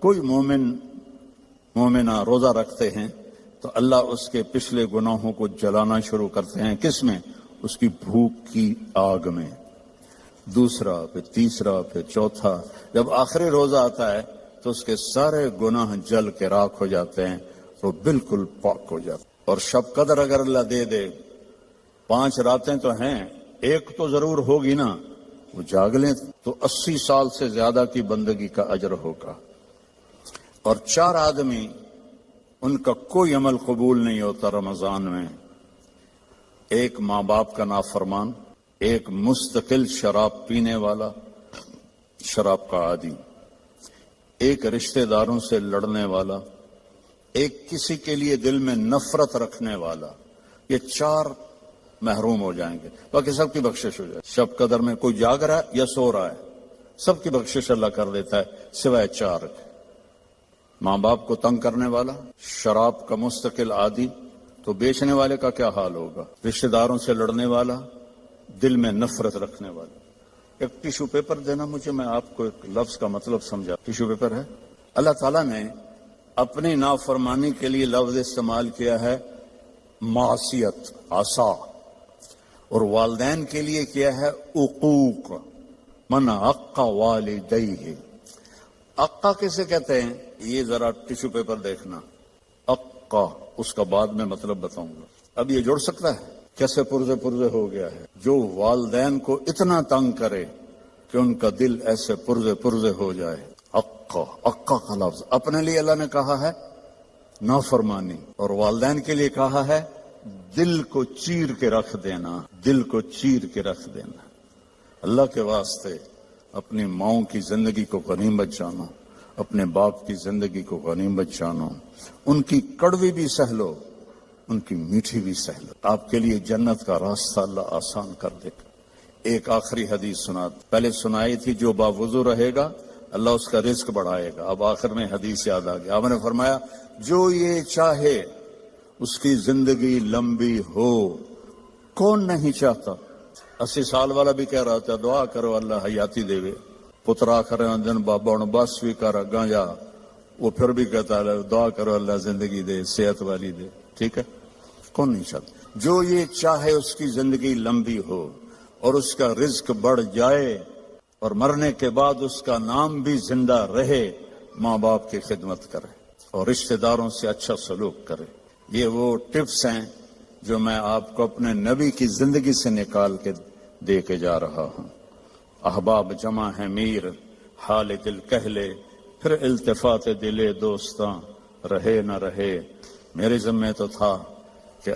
B: کوئی مومنہ روزہ رکھتے ہیں تو اللہ اس کے پچھلے گناہوں کو جلانا شروع کرتے ہیں۔ کس میں؟ اس کی بھوک کی آگ میں۔ دوسرا، پھر تیسرا، پھر چوتھا، جب آخری روزہ آتا ہے تو اس کے سارے گناہ جل کے راکھ ہو جاتے ہیں، وہ بالکل پاک ہو جاتے ہیں۔ اور شب قدر اگر اللہ دے دے، 5 راتیں تو ہیں، ایک تو ضرور ہوگی نا، وہ جاگ لیں تو 80 سال سے زیادہ کی بندگی کا اجر ہوگا۔ اور 4 آدمی، ان کا کوئی عمل قبول نہیں ہوتا رمضان میں۔ ایک ماں باپ کا نافرمان، ایک مستقل شراب پینے والا، شراب کا عادی، ایک رشتہ داروں سے لڑنے والا، ایک کسی کے لیے دل میں نفرت رکھنے والا۔ یہ 4 محروم ہو جائیں گے، باقی سب کی بخشش ہو جائے۔ شب قدر میں کوئی جاگ رہا ہے یا سو رہا ہے، سب کی بخشش اللہ کر دیتا ہے سوائے 4 کے۔ ماں باپ کو تنگ کرنے والا، شراب کا مستقل عادی، تو بیچنے والے کا کیا حال ہوگا؟ رشتہ داروں سے لڑنے والا، دل میں نفرت رکھنے والا۔ ایک ٹیشو پیپر دینا مجھے، میں آپ کو ایک لفظ کا مطلب سمجھا۔ ٹیشو پیپر ہے، اللہ تعالیٰ نے اپنی نافرمانی کے لیے لفظ استعمال کیا ہے معصیت، عصا، اور والدین کے لیے کیا ہے عقوق، من عق والدیہ۔ عقا کسے کہتے ہیں؟ یہ ذرا ٹیشو پیپر دیکھنا، عقا، اس کا بعد میں مطلب بتاؤں گا۔ اب یہ جڑ سکتا ہے؟ کیسے پرزے ہو گیا ہے؟ جو والدین کو اتنا تنگ کرے کہ ان کا دل ایسے پرزے ہو جائے۔ عقا کا لفظ اپنے لیے اللہ نے کہا ہے نافرمانی، اور والدین کے لیے کہا ہے دل کو چیر کے رکھ دینا، دل کو چیر کے رکھ دینا۔ اللہ کے واسطے اپنی ماؤں کی زندگی کو غنیمت جانو، اپنے باپ کی زندگی کو غنیمت جانو، ان کی کڑوی بھی سہ لو، ان کی میٹھی بھی سہ لو، آپ کے لیے جنت کا راستہ اللہ آسان کر دے گا۔ ایک آخری حدیث پہلے سنائی تھی، جو باوضو رہے گا اللہ اس کا رزق بڑھائے گا۔ اب آخر میں حدیث یاد آ گیا، آپ نے فرمایا جو یہ چاہے اس کی زندگی لمبی ہو۔ کون نہیں چاہتا؟ 80 سال والا بھی کہہ رہا تھا دعا کرو اللہ حیاتی دے وے، پترا کرے دن بابا ہوں بس بھی کر اگاں جا، وہ پھر بھی کہتا ہے دعا کرو اللہ زندگی دے، صحت والی دے۔ ٹھیک ہے، کون نہیں چاہتا؟ جو یہ چاہے اس کی زندگی لمبی ہو اور اس کا رزق بڑھ جائے اور مرنے کے بعد اس کا نام بھی زندہ رہے، ماں باپ کی خدمت کرے اور رشتہ داروں سے اچھا سلوک کرے۔ یہ وہ ٹپس ہیں جو میں آپ کو اپنے نبی کی زندگی سے نکال کے دے کے جا رہا ہوں۔ احباب جمع ہے میر، حال دل کہہ لے، پھر التفات دلے دوستاں، رہے نہ رہے۔ میرے ذمہ تو تھا کہ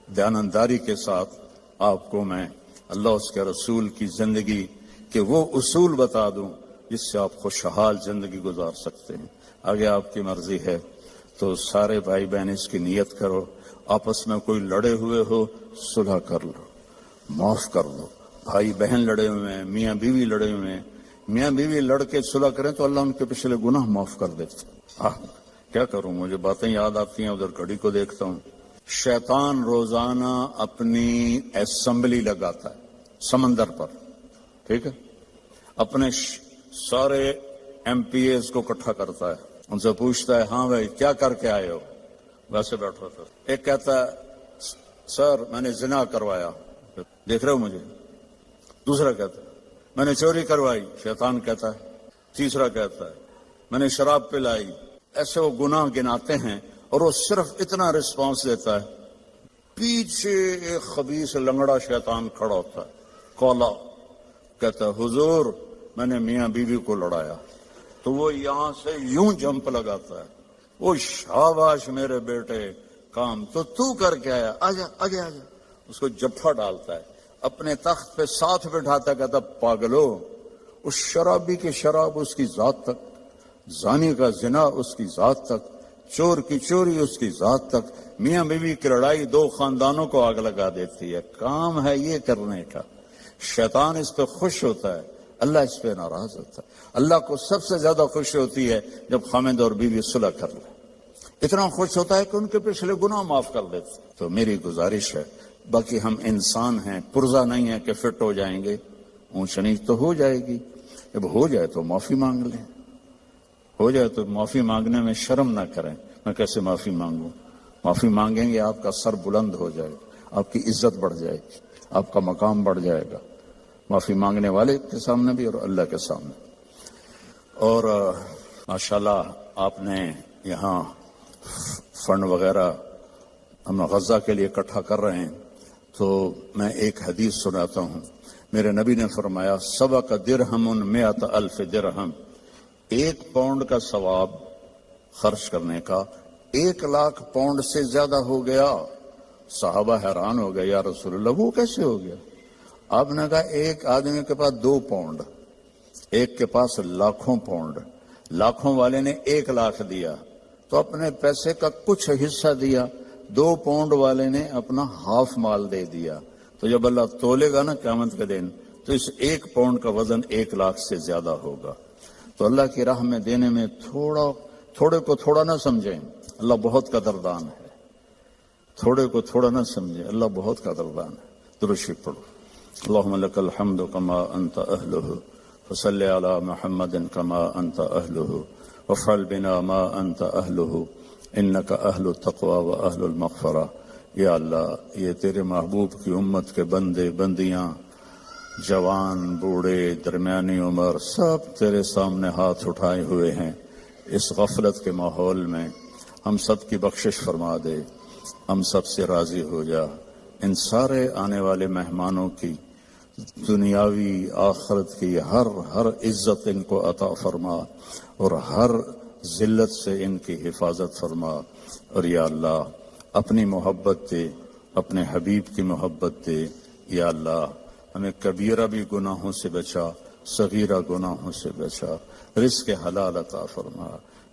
B: دیانتداری کے ساتھ آپ کو میں اللہ اس کے رسول کی زندگی کہ وہ اصول بتا دوں جس سے آپ خوشحال زندگی گزار سکتے ہیں۔ آگے آپ کی مرضی ہے تو سارے بھائی بہن اس کی نیت کرو، آپس میں کوئی لڑے ہوئے ہو صلح کر لو، معاف کر دو۔ بھائی بہن لڑے ہوئے ہیں، میاں بیوی لڑے ہوئے ہیں، میاں بیوی لڑ کے صلح کریں تو اللہ ان کے پچھلے گناہ معاف کر دیتے۔ کیا کروں، مجھے باتیں یاد آتی ہیں، ادھر گھڑی کو دیکھتا ہوں۔ شیطان روزانہ اپنی اسمبلی لگاتا ہے سمندر پر، ٹھیک ہے، اپنے سارے ایم پی ایز کو اکٹھا کرتا ہے، ان سے پوچھتا ہے ہاں بھائی کیا کر کے آئے ہو؟ ویسے بیٹھا تھا، ایک کہتا ہے سر میں نے زنا کروایا، دیکھ رہے ہو مجھے؟ دوسرا کہتا ہے میں نے چوری کروائی، شیطان کہتا ہے۔ تیسرا کہتا ہے میں نے شراب پلائی۔ ایسے وہ گناہ گناتے ہیں اور وہ صرف اتنا رسپانس دیتا ہے، پیچھے ایک خبیث لنگڑا شیطان کھڑا ہوتا ہے، کولا کہتا ہے حضور میں نے میاں بیوی کو لڑایا. تو وہ یہاں سے یوں جمپ لگاتا ہے, وہ شاباش میرے بیٹے کام تو کر کے آیا, آجا آگے آجا. اس کو جفا ڈالتا ہے, اپنے تخت پہ ساتھ بٹھاتا, کہتا پاگلو, اس شرابی کی شراب اس کی ذات تک, زانی کا زنا اس کی ذات تک, چور کی چوری اس کی ذات تک. میاں بیوی کی لڑائی دو خاندانوں کو آگ لگا دیتی ہے. کام ہے یہ کرنے کا. شیطان اس پہ خوش ہوتا ہے, اللہ اس پہ ناراض ہوتا ہے. اللہ کو سب سے زیادہ خوشی ہوتی ہے جب خامد اور بیوی صلح کر لیں. اتنا خوش ہوتا ہے کہ ان کے پچھلے گناہ معاف کر دیتے. تو میری گزارش ہے, باقی ہم انسان ہیں, پرزا نہیں ہے کہ فٹ ہو جائیں گے. اونچ نیچ تو ہو جائے گی, جب ہو جائے تو معافی مانگ لیں. ہو جائے تو معافی مانگنے میں شرم نہ کریں. میں کیسے معافی مانگوں؟ معافی مانگیں گے آپ کا سر بلند ہو جائے گا, آپ کی عزت بڑھ جائے گی, آپ کا مقام بڑھ جائے گا, معافی مانگنے والے کے سامنے بھی اور اللہ کے سامنے. اور ماشاءاللہ آپ نے یہاں فنڈ وغیرہ ہم غزہ کے لیے اکٹھا کر رہے ہیں, تو میں ایک حدیث سناتا ہوں. میرے نبی نے فرمایا سبق درہم 100,000 درہم, 1 پاؤنڈ کا ثواب خرچ کرنے کا 1,00,000 پاؤنڈ سے زیادہ ہو گیا. صحابہ حیران ہو گئے, یا رسول اللہ وہ کیسے ہو گیا؟ آپ نے کہا ایک آدمی کے پاس 2 پاؤنڈ, ایک کے پاس لاکھوں پاؤنڈ, لاکھوں والے نے 1,00,000 دیا تو اپنے پیسے کا کچھ حصہ دیا, 2 پاؤنڈ والے نے اپنا ہاف مال دے دیا. تو جب اللہ تولے گا نا قیامت کے دن, تو اس 1 پاؤنڈ کا وزن 1,00,000 سے زیادہ ہوگا. تو اللہ کی راہ میں دینے میں تھوڑے کو تھوڑا نہ سمجھیں, اللہ بہت قدردان ہے. تھوڑے کو تھوڑا نہ سمجھیں, اللہ بہت قدردان ہے. درود شریف پڑھو. اللہم لک الحمد کما انت اہلہ فصلی علی محمد کما انت اہلہ وافعل بنا ما انت اہلہ انک اہل التقوی و اہل المغفرہ. یا اللہ یہ تیرے محبوب کی امت کے بندے بندیاں, جوان بوڑھے درمیانی عمر, سب تیرے سامنے ہاتھ اٹھائے ہوئے ہیں. اس غفلت کے ماحول میں ہم سب کی بخشش فرما دے, ہم سب سے راضی ہو جا. ان سارے آنے والے مہمانوں کی دنیاوی آخرت کی ہر عزت ان کو عطا فرما, اور ہر ذلت سے ان کی حفاظت فرما. اور یا اللہ اپنی محبت دے, اپنے حبیب کی محبت دے. یا اللہ ہمیں کبیرہ بھی گناہوں سے بچا, صغیرہ گناہوں سے بچا. رزق حلال عطا فرما.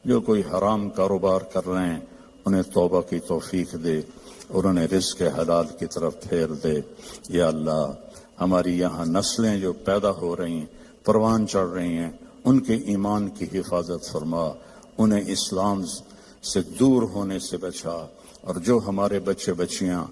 B: جو کوئی حرام کاروبار کر رہے ہیں انہیں توبہ کی توفیق دے, اور انہیں رزق حلال کی طرف پھیر دے. یا اللہ ہماری یہاں نسلیں جو پیدا ہو رہی ہیں, پروان چڑھ رہی ہیں, ان کے ایمان کی حفاظت فرما, انہیں اسلام سے دور ہونے سے بچا. اور جو ہمارے بچے بچیاں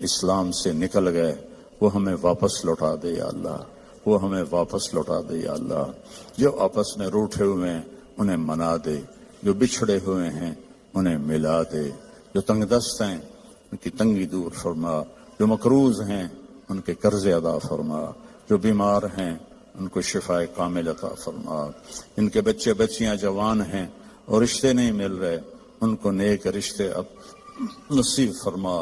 B: اسلام سے نکل گئے وہ ہمیں واپس لوٹا دے یا اللہ, وہ ہمیں واپس لوٹا دے یا اللہ. جو آپس میں روٹھے ہوئے ہیں انہیں منا دے, جو بچھڑے ہوئے ہیں انہیں ملا دے, جو تنگ دست ہیں ان کی تنگی دور فرما, جو مقروض ہیں ان کے قرض ادا فرما, جو بیمار ہیں ان کو شفائے کامل عطا فرما. ان کے بچے بچیاں جوان ہیں اور رشتے نہیں مل رہے, ان کو نیک رشتے اب نصیب فرما.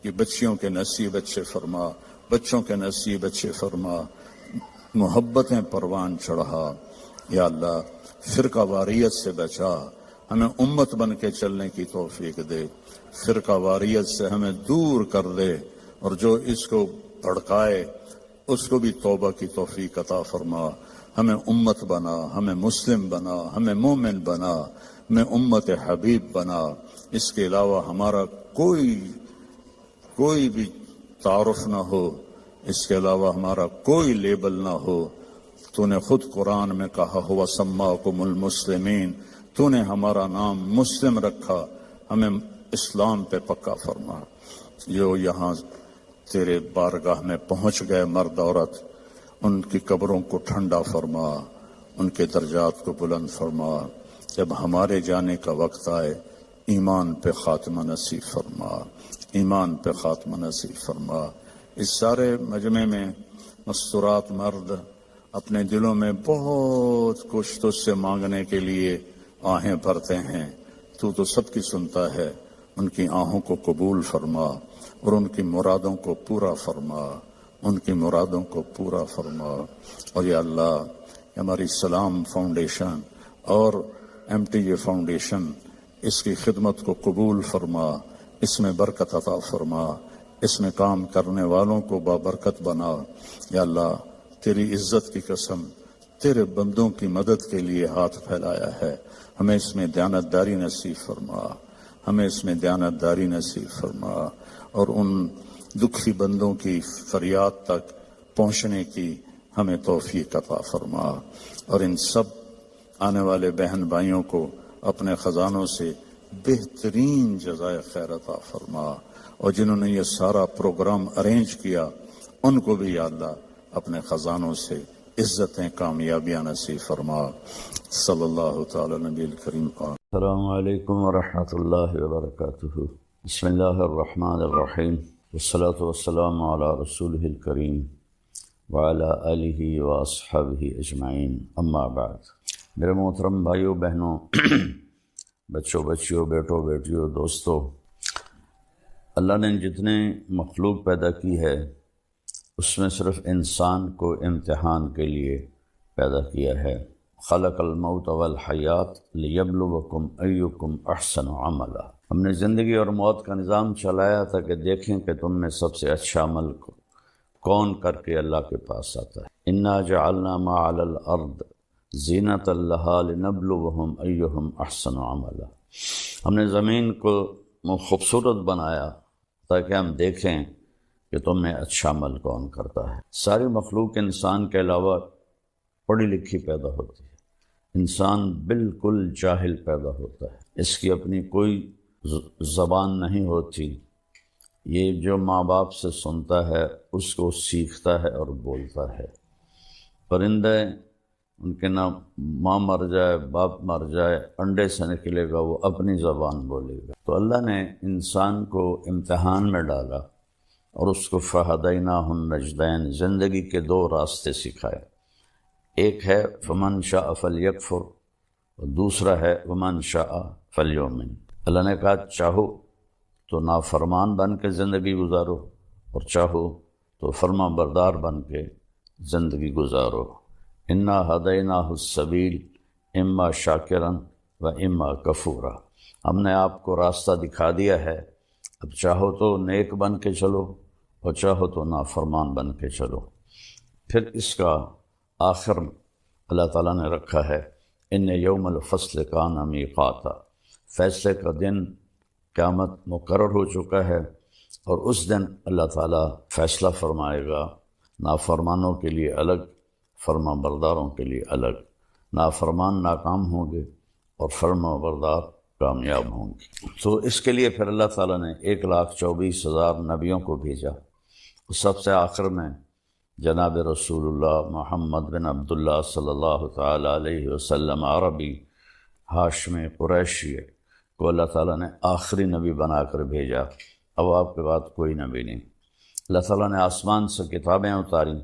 B: کہ بچیوں کے نصیب اچھے فرما, بچوں کے نصیب اچھے فرما, محبتیں پروان چڑھا. یا اللہ فرقہ واریت سے بچا, ہمیں امت بن کے چلنے کی توفیق دے. فرقہ واریت سے ہمیں دور کر دے, اور جو اس کو بھڑکائے اس کو بھی توبہ کی توفیق عطا فرما. ہمیں امت بنا, ہمیں مسلم بنا, ہمیں مومن بنا, ہمیں امت حبیب بنا. اس کے علاوہ ہمارا کوئی بھی تعارف نہ ہو, اس کے علاوہ ہمارا کوئی لیبل نہ ہو. تو نے خود قرآن میں کہا ہوا سماکم المسلمین, تو نے ہمارا نام مسلم رکھا, ہمیں اسلام پہ پکا فرما. جو یہاں تیرے بارگاہ میں پہنچ گئے مرد عورت, ان کی قبروں کو ٹھنڈا فرما, ان کے درجات کو بلند فرما. جب ہمارے جانے کا وقت آئے ایمان پہ خاتمہ نصیب فرما, ایمان پہ خاتمہ نصیب فرما. اس سارے مجمع میں مستورات مرد اپنے دلوں میں بہت کچھ تجھ سے مانگنے کے لیے آہیں بھرتے ہیں. تو سب کی سنتا ہے. ان کی آہوں کو قبول فرما اور ان کی مرادوں کو پورا فرما. ان کی مرادوں کو پورا فرما۔ اور یا اللہ ہماری سلام فاؤنڈیشن اور MTJ فاؤنڈیشن اس کی خدمت کو قبول فرما، اس میں برکت عطا فرما، اس میں کام کرنے والوں کو بابرکت بنا۔ یا اللہ تیری عزت کی قسم تیرے بندوں کی مدد کے لیے ہاتھ پھیلایا ہے، ہمیں اس میں دیانتداری نصیب فرما، ہمیں اس میں دیانتداری نصیب فرما، اور ان دکھی بندوں کی فریاد تک پہنچنے کی ہمیں توفیق عطا فرما، اور ان سب آنے والے بہن بھائیوں کو اپنے خزانوں سے بہترین جزائے خیر عطا فرما، اور جنہوں نے یہ سارا پروگرام ارینج کیا ان کو بھی یا اللہ اپنے خزانوں سے عزتیں کامیابیاں نصیب فرما۔ صلی اللہ تعالی نبی الکریم کا۔
A: السلام علیکم ورحمۃ اللہ وبرکاتہ۔ بسم اللہ الرحمن الرحیم، والصلاة والسلام علی رسولہ الکریم وعلی آلہ واصحابہ اجمعین، اما بعد۔ میرے محترم بھائیوں بہنوں، بچوں بچیوں، بیٹوں بیٹیوں، دوستوں، اللہ نے جتنے مخلوق پیدا کی ہے اس میں صرف انسان کو امتحان کے لیے پیدا کیا ہے۔ خلق الموت والحیات لیبلوکم ایکم احسن عملا۔ ہم نے زندگی اور موت کا نظام چلایا تھا کہ دیکھیں کہ تم میں سب سے اچھا عمل کون کر کے اللہ کے پاس آتا ہے۔ انا جعلنا ما علی الارض زینۃ لہا لنبلوہم ایہم احسن عملا۔ ہم نے زمین کو خوبصورت بنایا تاکہ ہم دیکھیں کہ تم میں اچھا عمل کون کرتا ہے۔ ساری مخلوق انسان کے علاوہ پڑھی لکھی پیدا ہوتی ہے، انسان بالکل جاہل پیدا ہوتا ہے، اس کی اپنی کوئی زبان نہیں ہوتی، یہ جو ماں باپ سے سنتا ہے اس کو سیکھتا ہے اور بولتا ہے۔ پرندے ان کے نہ ماں مر جائے باپ مر جائے انڈے سے نکلے گا، وہ اپنی زبان بولے گا۔ تو اللہ نے انسان کو امتحان میں ڈالا اور اس کو فہدیناہ النجدین، زندگی کے دو راستے سکھائے۔ ایک ہے فمن شاء فلیکفر اور دوسرا ہے ومن شاء فلیؤمن۔ اللہ نے کہا چاہو تو نافرمان بن کے زندگی گزارو اور چاہو تو فرما بردار بن کے زندگی گزارو۔ انا ہدیناہ السبیل اما شاکرا و اما کفورا۔ ہم نے آپ کو راستہ دکھا دیا ہے، اب چاہو تو نیک بن کے چلو اور چاہو تو نافرمان بن کے چلو۔ پھر اس کا آخر اللہ تعالیٰ نے رکھا ہے ان یوم الفصل کان میقاتا، فیصلے کا دن قیامت مقرر ہو چکا ہے، اور اس دن اللہ تعالیٰ فیصلہ فرمائے گا، نافرمانوں کے لیے الگ، فرما برداروں کے لیے الگ۔ نافرمان ناکام ہوں گے اور فرما بردار کامیاب ہوں گے۔ تو اس کے لیے پھر اللہ تعالیٰ نے 1,24,000 نبیوں کو بھیجا۔ سب سے آخر میں جناب رسول اللہ محمد بن عبداللہ صلی اللہ تعالیٰ علیہ وسلم عربی ہاشمی قریشی کو اللہ تعالیٰ نے آخری نبی بنا کر بھیجا۔ اب آپ کے بعد کوئی نبی نہیں۔ اللہ تعالیٰ نے آسمان سے کتابیں اتاری،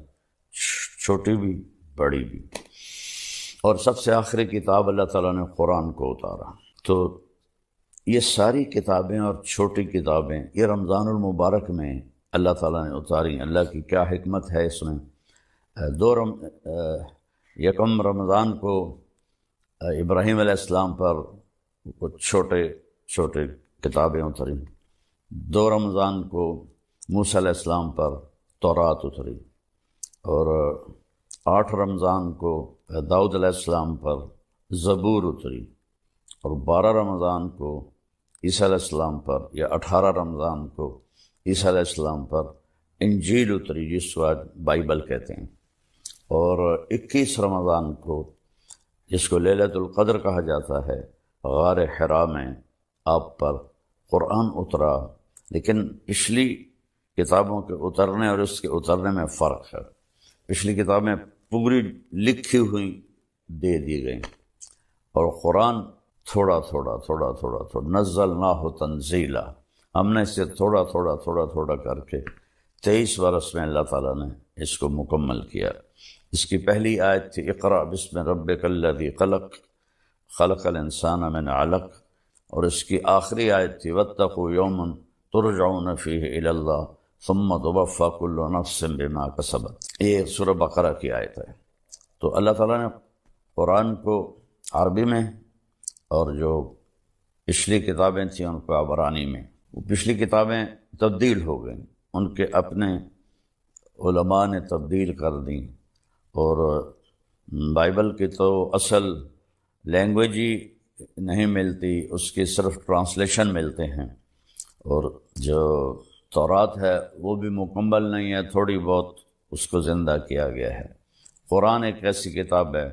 A: چھوٹی بھی بڑی بھی، اور سب سے آخری کتاب اللہ تعالیٰ نے قرآن کو اتارا۔ تو یہ ساری کتابیں اور چھوٹی کتابیں یہ رمضان المبارک میں اللہ تعالیٰ نے اتاری۔ اللہ کی کیا حکمت ہے اس میں۔ یکم رمضان کو ابراہیم علیہ السلام پر کچھ چھوٹے کتابیں اتری، 2 رمضان کو موسیٰ علیہ السلام پر تورات اتری، اور 8 رمضان کو داؤد علیہ السلام پر زبور اتری، اور 12 رمضان کو عیسیٰ علیہ السلام پر، یا 18 رمضان کو عیسیٰ علیہ السلام پر انجیل اتری، جس کو آج بائبل کہتے ہیں، اور 21 رمضان کو جس کو لیلۃ القدر کہا جاتا ہے، غار حرا میں آپ پر قرآن اترا۔ لیکن پچھلی کتابوں کے اترنے اور اس کے اترنے میں فرق ہے۔ پچھلی کتابیں پوری لکھی ہوئی دے دی گئیں، اور قرآن تھوڑا تھوڑا نزلناہ تنزیلا، ہم نے اسے تھوڑا کر کے 23 برس میں اللہ تعالیٰ نے اس کو مکمل کیا۔ اس کی پہلی آیت تھی اقرأ بسم ربک الذی خلق، خلق الانسان من علق، اور اس کی آخری آیت تھی واتقوا یوما ترجعون فیہ الی اللہ ثم توفی کل نفس بما کسبت، یہ سورہ بقرہ کی آیت ہے۔ تو اللہ تعالیٰ نے قرآن کو عربی میں اور جو پچھلی کتابیں تھیں ان کو عبرانی میں، وہ پچھلی کتابیں تبدیل ہو گئیں، ان کے اپنے علماء نے تبدیل کر دیں، اور بائبل کی تو اصل لینگویج ہی نہیں ملتی، اس کی صرف ٹرانسلیشن ملتے ہیں، اور جو تورات ہے وہ بھی مکمل نہیں ہے، تھوڑی بہت اس کو زندہ کیا گیا ہے۔ قرآن ایک ایسی کتاب ہے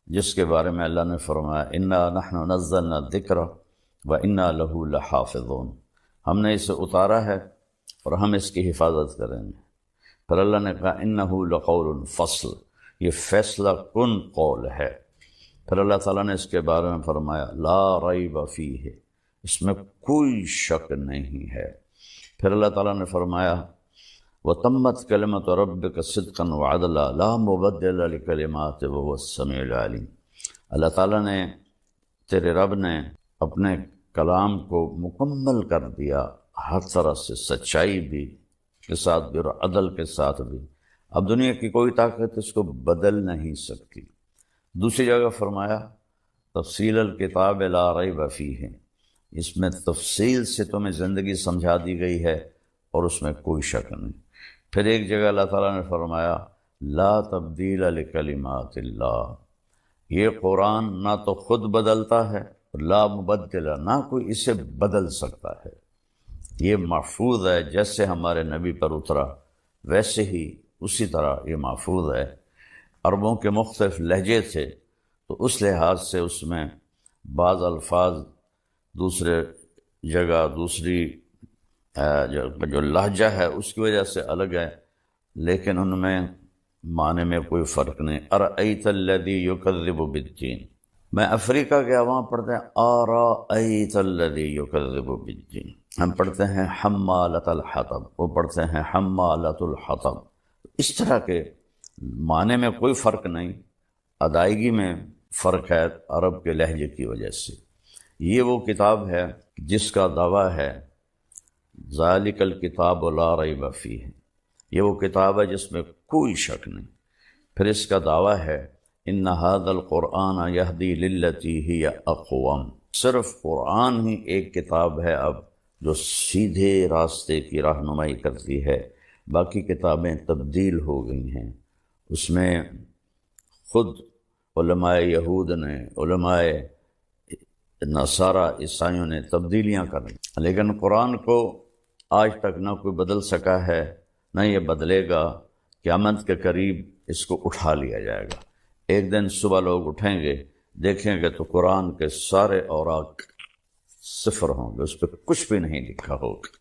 A: جس کے بارے میں اللہ نے فرمایا انا نحن نزلنا الذکر وانا لہ لحافظون، ہم نے اسے اتارا ہے اور ہم اس کی حفاظت کریں گے۔ پھر اللہ نے کہا انہ لقول فصل، یہ فیصلہ کن قول ہے۔ پھر اللہ تعالیٰ نے اس کے بارے میں فرمایا لا ریب فیہ، اس میں کوئی شک نہیں ہے۔ پھر اللہ تعالیٰ نے فرمایا وَتَمَّتْ كَلِمَةُ رَبِّكَ صِدْقًا وَعَدْلًا لَا مُبَدِّلَ لِكَلِمَاتِهِ وَهُوَ السَّمِيعُ الْعَلِيمُ، اللہ تعالیٰ نے، تیرے رب نے اپنے کلام کو مکمل کر دیا، ہر طرح سے سچائی بھی کے ساتھ بھی اور عدل کے ساتھ بھی، اب دنیا کی کوئی طاقت اس کو بدل نہیں سکتی۔ دوسری جگہ فرمایا تفصیل الکتاب لا ریب فیہ، اس میں تفصیل سے تمہیں زندگی سمجھا دی گئی ہے اور اس میں کوئی شک نہیں۔ پھر ایک جگہ اللہ تعالیٰ نے فرمایا لا تبدیل لکلمات اللہ، یہ قرآن نہ تو خود بدلتا ہے، لا مبدل، نہ کوئی اسے بدل سکتا ہے، یہ محفوظ ہے، جیسے ہمارے نبی پر اترا ویسے ہی اسی طرح یہ محفوظ ہے۔ عربوں کے مختلف لہجے تھے تو اس لحاظ سے اس میں بعض الفاظ دوسرے جگہ دوسری جو لہجہ ہے اس کی وجہ سے الگ ہے، لیکن ان میں معنی میں کوئی فرق نہیں۔ ارأیت الذی یکذب بالدین، میں افریقہ گیا، وہاں پڑھتے ہیں ارأیت الذی یکذب بالدین، ہم پڑھتے ہیں حمالۃ الحطب، وہ پڑھتے ہیں حمالۃ الحطب۔ اس طرح کے معنی میں کوئی فرق نہیں، ادائیگی میں فرق ہے عرب کے لہجے کی وجہ سے۔ یہ وہ کتاب ہے جس کا دعویٰ ہے ذالک الکتاب لا ریب فیہ، یہ وہ کتاب ہے جس میں کوئی شک نہیں۔ پھر اس کا دعویٰ ہے ان ھذا القرآن یہدی للتی ہی اقوم، صرف قرآن ہی ایک کتاب ہے اب جو سیدھے راستے کی رہنمائی کرتی ہے، باقی کتابیں تبدیل ہو گئی ہیں۔ اس میں خود علماء یہود نے، علماء نصارہ عیسائیوں نے تبدیلیاں کریں، لیکن قرآن کو آج تک نہ کوئی بدل سکا ہے، نہ یہ بدلے گا۔ قیامت کے قریب اس کو اٹھا لیا جائے گا، ایک دن صبح لوگ اٹھیں گے، دیکھیں گے تو قرآن کے سارے اوراق صفر ہوں گے، اس پہ کچھ بھی نہیں لکھا ہوگا۔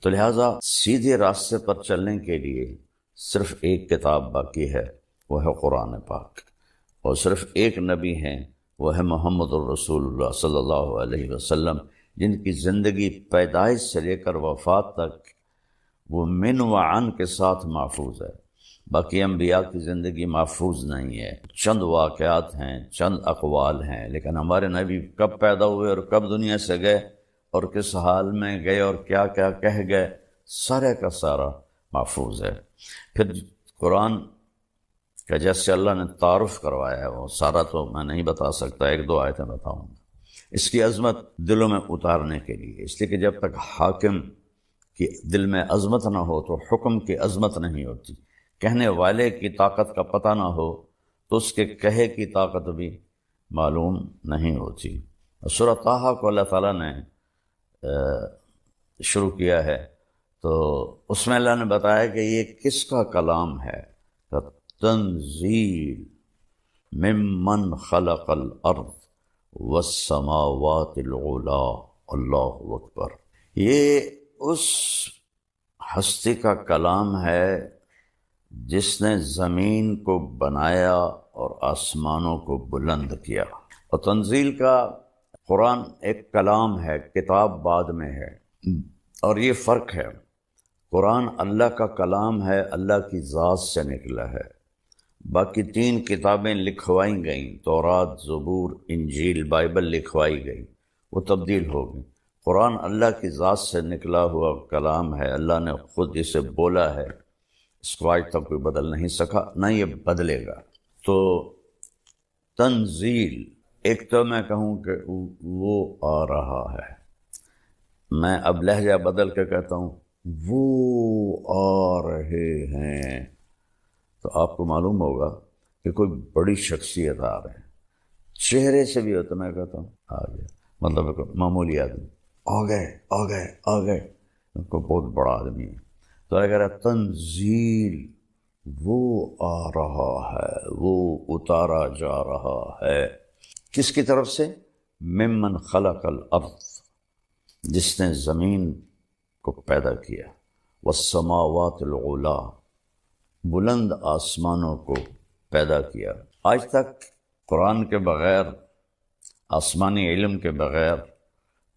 A: تو لہٰذا سیدھے راستے پر چلنے کے لیے صرف ایک کتاب باقی ہے، وہ ہے قرآن پاک، اور صرف ایک نبی ہیں، وہ ہے محمد الرسول اللہ صلی اللہ علیہ وسلم، جن کی زندگی پیدائش سے لے کر وفات تک وہ من و عن کے ساتھ محفوظ ہے۔ باقی انبیاء کی زندگی محفوظ نہیں ہے، چند واقعات ہیں، چند اقوال ہیں، لیکن ہمارے نبی کب پیدا ہوئے اور کب دنیا سے گئے اور کس حال میں گئے اور کیا کیا کہہ گئے، سارے کا سارا محفوظ ہے۔ پھر قرآن کا جیسے اللہ نے تعارف کروایا ہے، وہ سارا تو میں نہیں بتا سکتا، ایک دو آیتیں بتاؤں گا۔ اس کی عظمت دلوں میں اتارنے کے لیے، اس لیے کہ جب تک حاکم کی دل میں عظمت نہ ہو تو حکم کی عظمت نہیں ہوتی، کہنے والے کی طاقت کا پتہ نہ ہو تو اس کے کہے کی طاقت بھی معلوم نہیں ہوتی۔ سورہ طٰہٰ کو اللہ تعالیٰ نے شروع کیا ہے تو اس میں اللہ نے بتایا کہ یہ کس کا کلام ہے، تنزیل ممن خلق الارض والسماوات العلا، اللہ اکبر، یہ اس ہستی کا کلام ہے جس نے زمین کو بنایا اور آسمانوں کو بلند کیا۔ اور تنزیل کا قرآن ایک کلام ہے، کتاب بعد میں ہے، اور یہ فرق ہے، قرآن اللہ کا کلام ہے، اللہ کی ذات سے نکلا ہے۔ باقی تین کتابیں لکھوائی گئیں، تورات، زبور، انجیل، بائبل لکھوائی گئی، وہ تبدیل ہو گئی۔ قرآن اللہ کی ذات سے نکلا ہوا کلام ہے، اللہ نے خود اسے بولا ہے، اس کو آج تک کوئی بدل نہیں سکا، نہ یہ بدلے گا۔ تو تنزیل، ایک تو میں کہوں کہ وہ آ رہا ہے، میں اب لہجہ بدل کے کہتا ہوں وہ آ رہے ہیں، تو آپ کو معلوم ہوگا کہ کوئی بڑی شخصیت آ رہے ہیں۔ چہرے سے بھی ہوتا، میں کہتا ہوں آ گیا، مطلب ایک معمولی آدمی آ گئے، کوئی بہت بڑا آدمی ہے۔ تو اگر تنزیل، وہ آ رہا ہے، وہ اتارا جا رہا ہے، کس کی طرف سے؟ ممن خلق الارض، جس نے زمین کو پیدا کیا، والسماوات العلا، بلند آسمانوں کو پیدا کیا۔ آج تک قرآن کے بغیر، آسمانی علم کے بغیر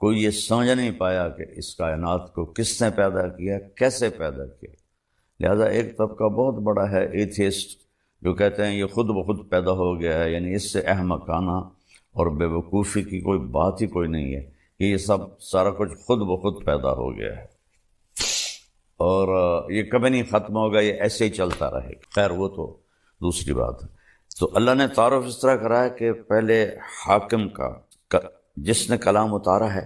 A: کوئی یہ سمجھ نہیں پایا کہ اس کائنات کو کس نے پیدا کیا، کیسے پیدا کیا۔ لہذا ایک طبقہ بہت بڑا ہے ایتھیسٹ، جو کہتے ہیں یہ خود بخود پیدا ہو گیا ہے، یعنی اس سے احمقانہ اور بے وقوفی کی کوئی بات ہی کوئی نہیں ہے کہ یہ سارا کچھ خود بخود پیدا ہو گیا ہے اور یہ کبھی نہیں ختم ہوگا، یہ ایسے ہی چلتا رہے گا۔ خیر وہ تو دوسری بات ہے۔ تو اللہ نے تعارف اس طرح کرا ہے کہ پہلے حاکم کا، جس نے کلام اتارا ہے،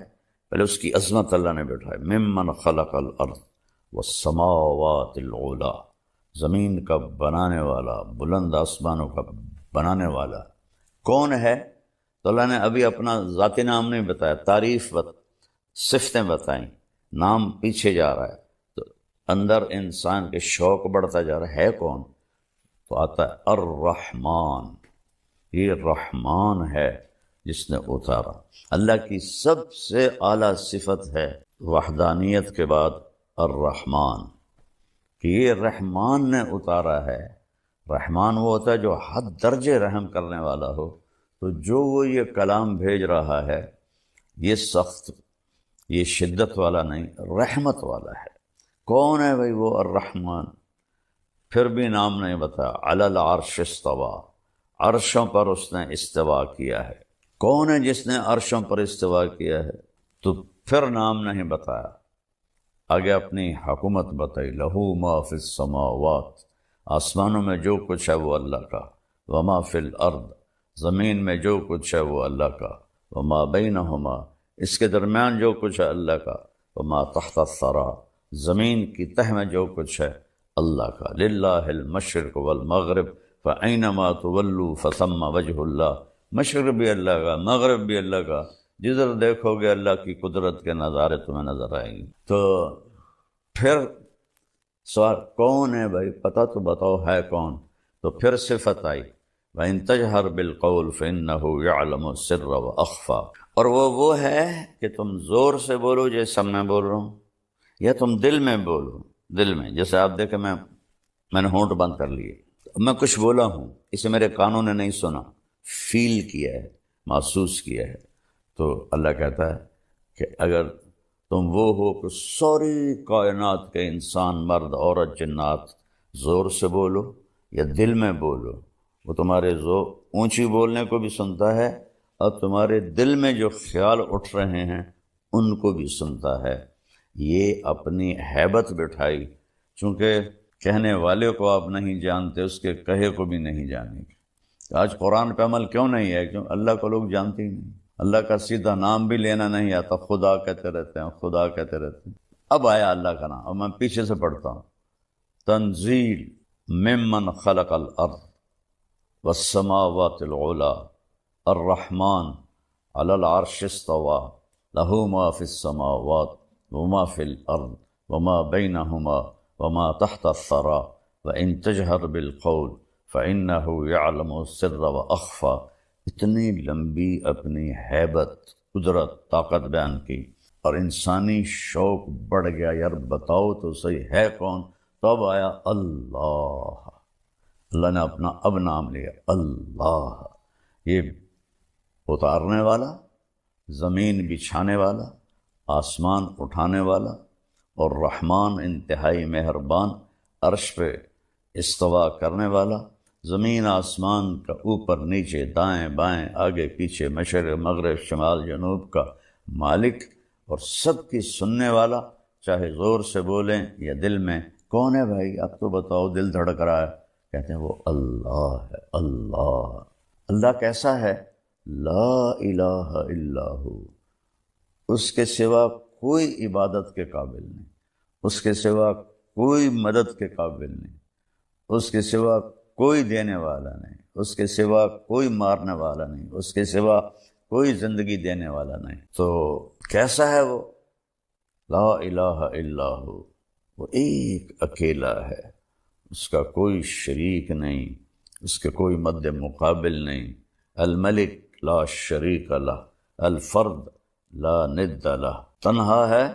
A: پہلے اس کی عظمت اللہ نے بٹھائی، ممن خلق الارض والسماوات العلا، زمین کا بنانے والا، بلند آسمانوں کا بنانے والا کون ہے؟ تو اللہ نے ابھی اپنا ذاتی نام نہیں بتایا، تعریف صفتیں بتائیں، نام پیچھے جا رہا ہے، تو اندر انسان کے شوق بڑھتا جا رہا ہے کون؟ تو آتا ہے الرحمن، یہ رحمان ہے جس نے اتارا۔ اللہ کی سب سے اعلیٰ صفت ہے وحدانیت کے بعد الرحمن، کہ یہ رحمان نے اتارا ہے۔ رحمان وہ ہوتا ہے جو حد درجے رحم کرنے والا ہو، تو جو وہ یہ کلام بھیج رہا ہے یہ سخت، یہ شدت والا نہیں، رحمت والا ہے۔ کون ہے بھائی وہ الرحمن؟ پھر بھی نام نہیں بتایا، علی العرش استویٰ، عرشوں پر اس نے استوا کیا ہے۔ کون ہے جس نے عرشوں پر استوا کیا ہے؟ تو پھر نام نہیں بتایا، آگے اپنی حکومت بتائی، لہو ما فی السماوات، آسمانوں میں جو کچھ ہے وہ اللہ کا، وما فی الارض، زمین میں جو کچھ ہے وہ اللہ کا، وما بینہما، اس کے درمیان جو کچھ ہے اللہ کا، وما تحت الثری، زمین کی تہ میں جو کچھ ہے اللہ کا، للہ المشرق والمغرب فأینما تولوا فثم وجہ اللہ، مشرق بھی اللہ کا، مغرب بھی اللہ کا، جدھر دیکھو گے اللہ کی قدرت کے نظارے تمہیں نظر آئیں گے۔ تو پھر سوال کون ہے بھائی؟ پتہ تو بتاؤ ہے کون؟ تو پھر صفت آئی، وَإِن تَجْهَرْ بِالْقَوْلِ فَإِنَّهُ يَعْلَمُ السِّرَّ وَأَخْفَى، اور وہ ہے کہ تم زور سے بولو جیسا میں بول رہا ہوں، یا تم دل میں بولو، دل میں، جیسے آپ دیکھیں میں نے ہونٹ بند کر لیے، میں کچھ بولا ہوں، اسے میرے کانوں نے نہیں سنا، فیل کیا ہے، محسوس کیا ہے۔ تو اللہ کہتا ہے کہ اگر تم وہ ہو کہ ساری کائنات کے انسان، مرد، عورت، جنات زور سے بولو یا دل میں بولو، وہ تمہارے اونچی بولنے کو بھی سنتا ہے، اور تمہارے دل میں جو خیال اٹھ رہے ہیں ان کو بھی سنتا ہے۔ یہ اپنی ہیبت بٹھائی، چونکہ کہنے والے کو آپ نہیں جانتے، اس کے کہے کو بھی نہیں جانیں گے۔ آج قرآن پہ عمل کیوں نہیں ہے؟ کیوں؟ اللہ کو لوگ جانتے ہی نہیں، اللہ کا سیدھا نام بھی لینا نہیں آتا، خدا کہتے رہتے ہیں، خدا کہتے رہتے ہیں۔ اب آیا اللہ کا نام، اور میں پیچھے سے پڑھتا ہوں، تنزیل ممن خلق الارض والسماوات العلا الرحمن علی العرش استوى له ما في السماوات وما في الارض وما بينهما وما تحت الثرى وان تجهر بالقول فانه يعلم السر واخفى۔ اتنی لمبی اپنی ہیبت، قدرت، طاقت بیان کی، اور انسانی شوق بڑھ گیا، یار بتاؤ تو صحیح ہے کون؟ تب آیا اللہ، اللہ نے اپنا اب نام لیا، اللہ، یہ اتارنے والا، زمین بچھانے والا، آسمان اٹھانے والا، اور رحمان انتہائی مہربان، عرش پہ استوا کرنے والا، زمین آسمان کا اوپر نیچے دائیں بائیں آگے پیچھے مشرق مغرب شمال جنوب کا مالک، اور سب کی سننے والا، چاہے زور سے بولیں یا دل میں. کون ہے بھائی؟ اب تو بتاؤ، دل دھڑک رہا ہے. کہتے ہیں وہ اللہ ہے. اللہ. اللہ کیسا ہے؟ لا الہ الا ہو. اس کے سوا کوئی عبادت کے قابل نہیں، اس کے سوا کوئی مدد کے قابل نہیں، اس کے سوا کوئی دینے والا نہیں، اس کے سوا کوئی مارنے والا نہیں، اس کے سوا کوئی زندگی دینے والا نہیں. تو کیسا ہے وہ؟ لا الہ الا ہو. وہ ایک اکیلا ہے، اس کا کوئی شریک نہیں، اس کے کوئی مد مقابل نہیں. الملک لا شریک لہ، الفرد لا ند لہ. تنہا ہے،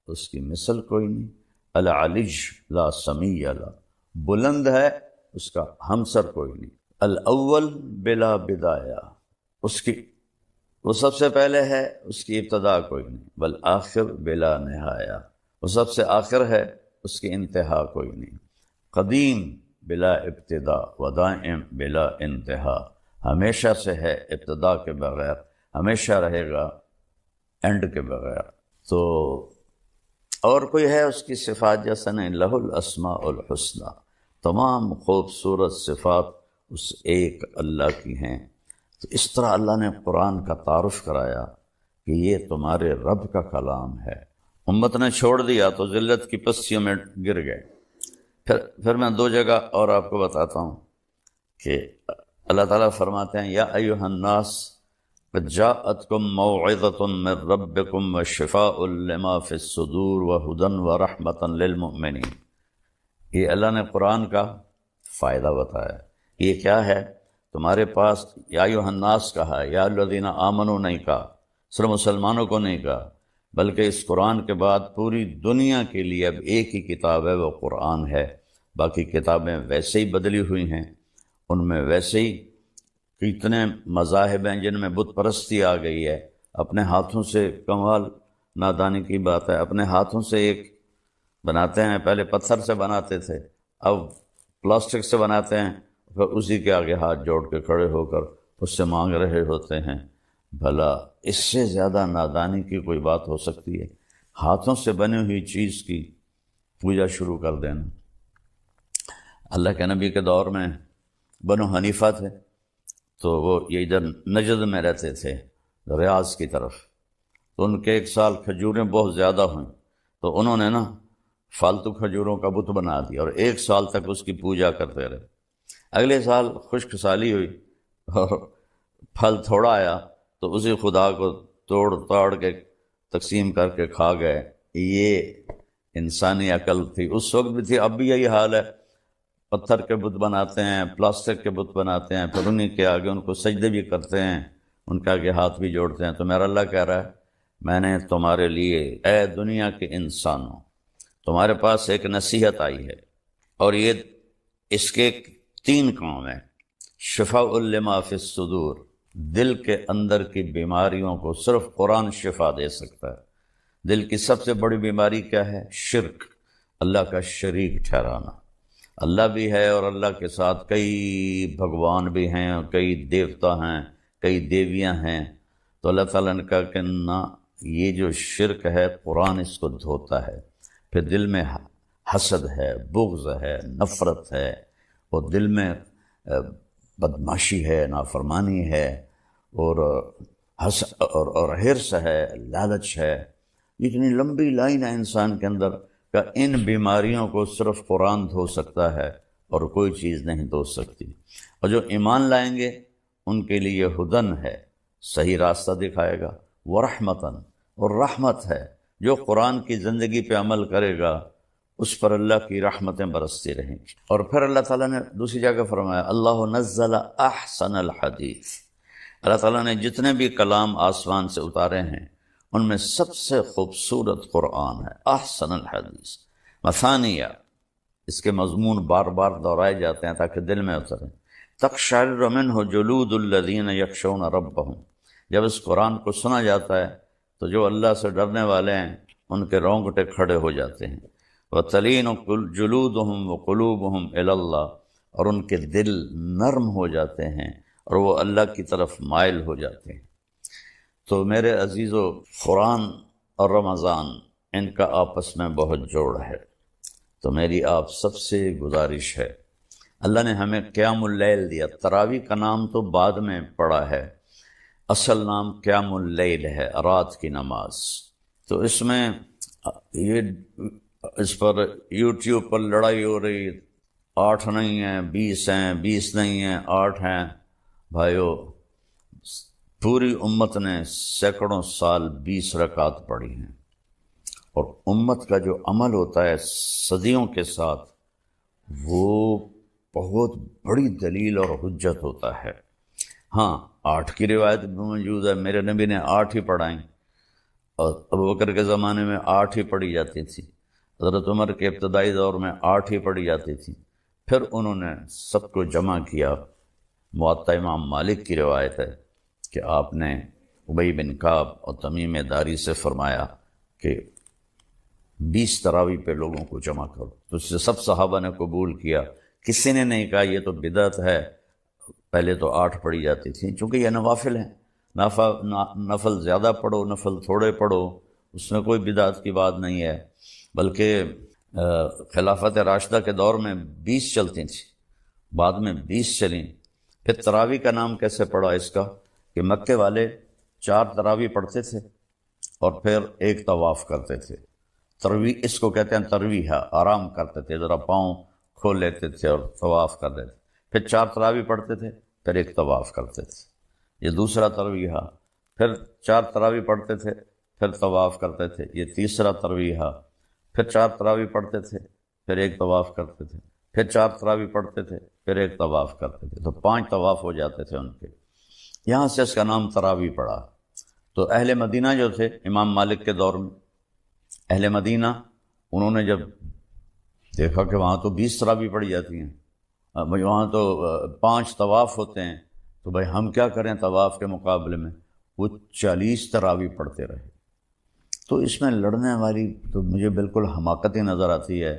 A: اس کی مثل کوئی نہیں. العلج لا سمیع لہ، بلند ہے، اس کا ہمسر کوئی نہیں. الاول بلا بدایہ، اس کی وہ سب سے پہلے ہے، اس کی ابتدا کوئی نہیں. والآخر بلا نہایہ، وہ سب سے آخر ہے، اس کی انتہا کوئی نہیں. قدیم بلا ابتدا ودائم بلا انتہا، ہمیشہ سے ہے ابتدا کے بغیر، ہمیشہ رہے گا اینڈ کے بغیر. تو اور کوئی ہے اس کی صفات جیسا نہیں. لہ الاسماء الحسنی، تمام خوبصورت صفات اس ایک اللہ کی ہیں. تو اس طرح اللہ نے قرآن کا تعارف کرایا کہ یہ تمہارے رب کا کلام ہے. امت نے چھوڑ دیا تو ذلت کی پستیوں میں گر گئے. پھر میں دو جگہ اور آپ کو بتاتا ہوں کہ اللہ تعالیٰ فرماتے ہیں یا ایھا الناس قد جاءتکم موعظۃ من ربکم وشفاء لما فی الصدور وہدی ورحمۃ للمؤمنین. یہ اللہ نے قرآن کا فائدہ بتایا. یہ کیا ہے؟ تمہارے پاس یا ایھا الناس کہا ہے، یا الذین آمنوا نہیں کہا، صرف مسلمانوں کو نہیں کہا، بلکہ اس قرآن کے بعد پوری دنیا کے لیے اب ایک ہی کتاب ہے، وہ قرآن ہے. باقی کتابیں ویسے ہی بدلی ہوئی ہیں، ان میں ویسے ہی کتنے مذاہب ہیں جن میں بت پرستی آ گئی ہے. اپنے ہاتھوں سے، کمال نادانی کی بات ہے، اپنے ہاتھوں سے ایک بناتے ہیں. پہلے پتھر سے بناتے تھے، اب پلاسٹک سے بناتے ہیں، پھر اسی کے آگے ہاتھ جوڑ کے کھڑے ہو کر اس سے مانگ رہے ہوتے ہیں. بھلا اس سے زیادہ نادانی کی کوئی بات ہو سکتی ہے؟ ہاتھوں سے بنی ہوئی چیز کی پوجا شروع کر دینا. اللہ کے نبی کے دور میں بنو حنیفہ تھے، تو وہ یہ ادھر نجد میں رہتے تھے، ریاض کی طرف. تو ان کے ایک سال کھجوریں بہت زیادہ ہوئیں، تو انہوں نے نا فالتو کھجوروں کا بت بنا دیا اور ایک سال تک اس کی پوجا کرتے رہے. اگلے سال خشک سالی ہوئی اور پھل تھوڑا آیا تو اسی خدا کو توڑ تاڑ کے تقسیم کر کے کھا گئے. یہ انسانی عقل تھی، اس وقت بھی تھی، اب بھی یہی حال ہے. پتھر کے بت بناتے ہیں، پلاسٹک کے بت بناتے ہیں، پھر انہیں کے آگے ان کو سجدے بھی کرتے ہیں، ان کے آگے ہاتھ بھی جوڑتے ہیں. تو میرا اللہ کہہ رہا ہے میں نے تمہارے لیے، اے دنیا کے انسانوں، تمہارے پاس ایک نصیحت آئی ہے، اور یہ اس کے 3 کام ہیں. شفاء لما فی الصدور، دل کے اندر کی بیماریوں کو صرف قرآن شفا دے سکتا ہے. دل کی سب سے بڑی بیماری کیا ہے؟ شرک، اللہ کا شریک ٹھہرانا. اللہ بھی ہے اور اللہ کے ساتھ کئی بھگوان بھی ہیں، اور کئی دیوتا ہیں، کئی دیویاں ہیں. تو اللہ تعالیٰ نے کہا کہ نہ، یہ جو شرک ہے قرآن اس کو دھوتا ہے. پھر دل میں حسد ہے، بغض ہے، نفرت ہے، اور دل میں بدماشی ہے، نافرمانی ہے، اور حرص ہے، لالچ ہے. اتنی لمبی لائن ہے انسان کے اندر کہ ان بیماریوں کو صرف قرآن دھو سکتا ہے اور کوئی چیز نہیں دھو سکتی. اور جو ایمان لائیں گے ان کے لیے ہدن ہے، صحیح راستہ دکھائے گا، ورحمتاً، اور رحمت ہے. جو قرآن کی زندگی پہ عمل کرے گا اس پر اللہ کی رحمتیں برستی رہیں گی. اور پھر اللہ تعالیٰ نے دوسری جگہ فرمایا اللہ نزل احسن الحدیث. اللہ تعالیٰ نے جتنے بھی کلام آسمان سے اتارے ہیں ان میں سب سے خوبصورت قرآن ہے. احسن الحدیث مثانیہ، اس کے مضمون بار بار دہرائے جاتے ہیں تاکہ دل میں اتریں. تقشعر منہ جلود الذین یخشون ربہم، جب اس قرآن کو سنا جاتا ہے تو جو اللہ سے ڈرنے والے ہیں ان کے رونگٹے کھڑے ہو جاتے ہیں. وَتَلِينُ جُلُودُهُمْ وَقُلُوبُهُمْ إِلَى اللَّهِ، اور ان کے دل نرم ہو جاتے ہیں اور وہ اللہ کی طرف مائل ہو جاتے ہیں. تو میرے عزیزو، قرآن اور رمضان ان کا آپس میں بہت جوڑ ہے، تو میری آپ سب سے گزارش ہے، اللہ نے ہمیں قیام اللیل دیا، تراویح کا نام تو بعد میں پڑا ہے، اصل نام قیام اللیل ہے، رات کی نماز۔ تو اس میں یہ اس پر یوٹیوب پر لڑائی ہو رہی، 8 نہیں ہیں 20 ہیں، 20 نہیں ہیں 8 ہیں۔ بھائیو، پوری امت نے سینکڑوں سال 20 رکعت پڑھی ہیں، اور امت کا جو عمل ہوتا ہے صدیوں کے ساتھ، وہ بہت بڑی دلیل اور حجت ہوتا ہے۔ ہاں، 8 کی روایت بھی موجود ہے، میرے نبی نے 8 ہی پڑھائیں، اور ابوبکر کے زمانے میں 8 ہی پڑھی جاتی تھی، حضرت عمر کے ابتدائی دور میں 8 ہی پڑھی جاتی تھی، پھر انہوں نے سب کو جمع کیا۔ موطا امام مالک کی روایت ہے کہ آپ نے ابی بن کعب اور تمیم داری سے فرمایا کہ 20 تراویح پہ لوگوں کو جمع کرو، تو اس سے سب صحابہ نے قبول کیا، کسی نے نہیں کہا یہ تو بدعت ہے، پہلے تو 8 پڑھی جاتی تھی، چونکہ یہ نوافل ہیں، نفل زیادہ پڑھو نفل تھوڑے پڑھو، اس میں کوئی بدعت کی بات نہیں ہے، بلکہ خلافت راشدہ کے دور میں 20 چلتی تھیں، بعد میں 20 چلیں۔ پھر تراویح کا نام کیسے پڑا اس کا کہ مکے والے 4 تراویح پڑھتے تھے اور پھر ایک طواف کرتے تھے، ترویح اس کو کہتے ہیں، ترویح ہے، آرام کرتے تھے، ذرا پاؤں کھول لیتے تھے اور طواف کر لیتے، پھر 4 تراویح پڑھتے تھے، پھر ایک طواف کرتے تھے، یہ دوسرا ترویح، پھر 4 تراویح پڑھتے تھے، پھر طواف کرتے تھے، یہ تیسرا ترویح، پھر 4 تراویح پڑھتے تھے، پھر ایک طواف کرتے تھے، پھر 4 تراویح پڑھتے تھے، پھر ایک طواف کرتے تھے، تو 5 طواف ہو جاتے تھے ان کے، یہاں سے اس کا نام تراویح پڑا۔ تو اہل مدینہ جو تھے امام مالک کے دور میں، اہل مدینہ انہوں نے جب دیکھا کہ وہاں تو 20 تراویح پڑھی جاتی ہیں، وہاں تو 5 طواف ہوتے ہیں، تو بھائی ہم کیا کریں طواف کے مقابلے میں، وہ 40 تراویح پڑھتے رہے۔ تو اس میں لڑنے والی تو مجھے بالکل حماقت ہی نظر آتی ہے،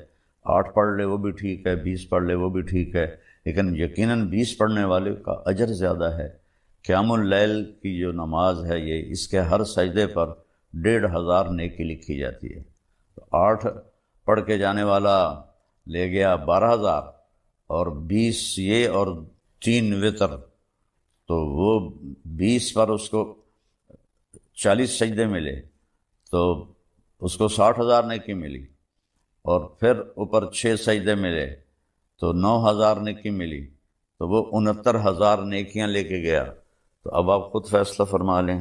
A: 8 پڑھ لے وہ بھی ٹھیک ہے، 20 پڑھ لے وہ بھی ٹھیک ہے، لیکن یقیناً 20 پڑھنے والے کا اجر زیادہ ہے۔ قیام اللیل کی جو نماز ہے، یہ اس کے ہر سجدے پر 1500 نیکی لکھی جاتی ہے، تو 8 پڑھ کے جانے والا لے گیا 12000، اور 20 یہ اور 3 وتر، تو وہ 20 پر اس کو 40 سجدے ملے، تو اس کو 60,000 نیکی ملی، اور پھر اوپر 6 سجدے ملے تو 9000 نیکی ملی، تو وہ 69,000 نیکیاں لے کے گیا۔ تو اب آپ خود فیصلہ فرما لیں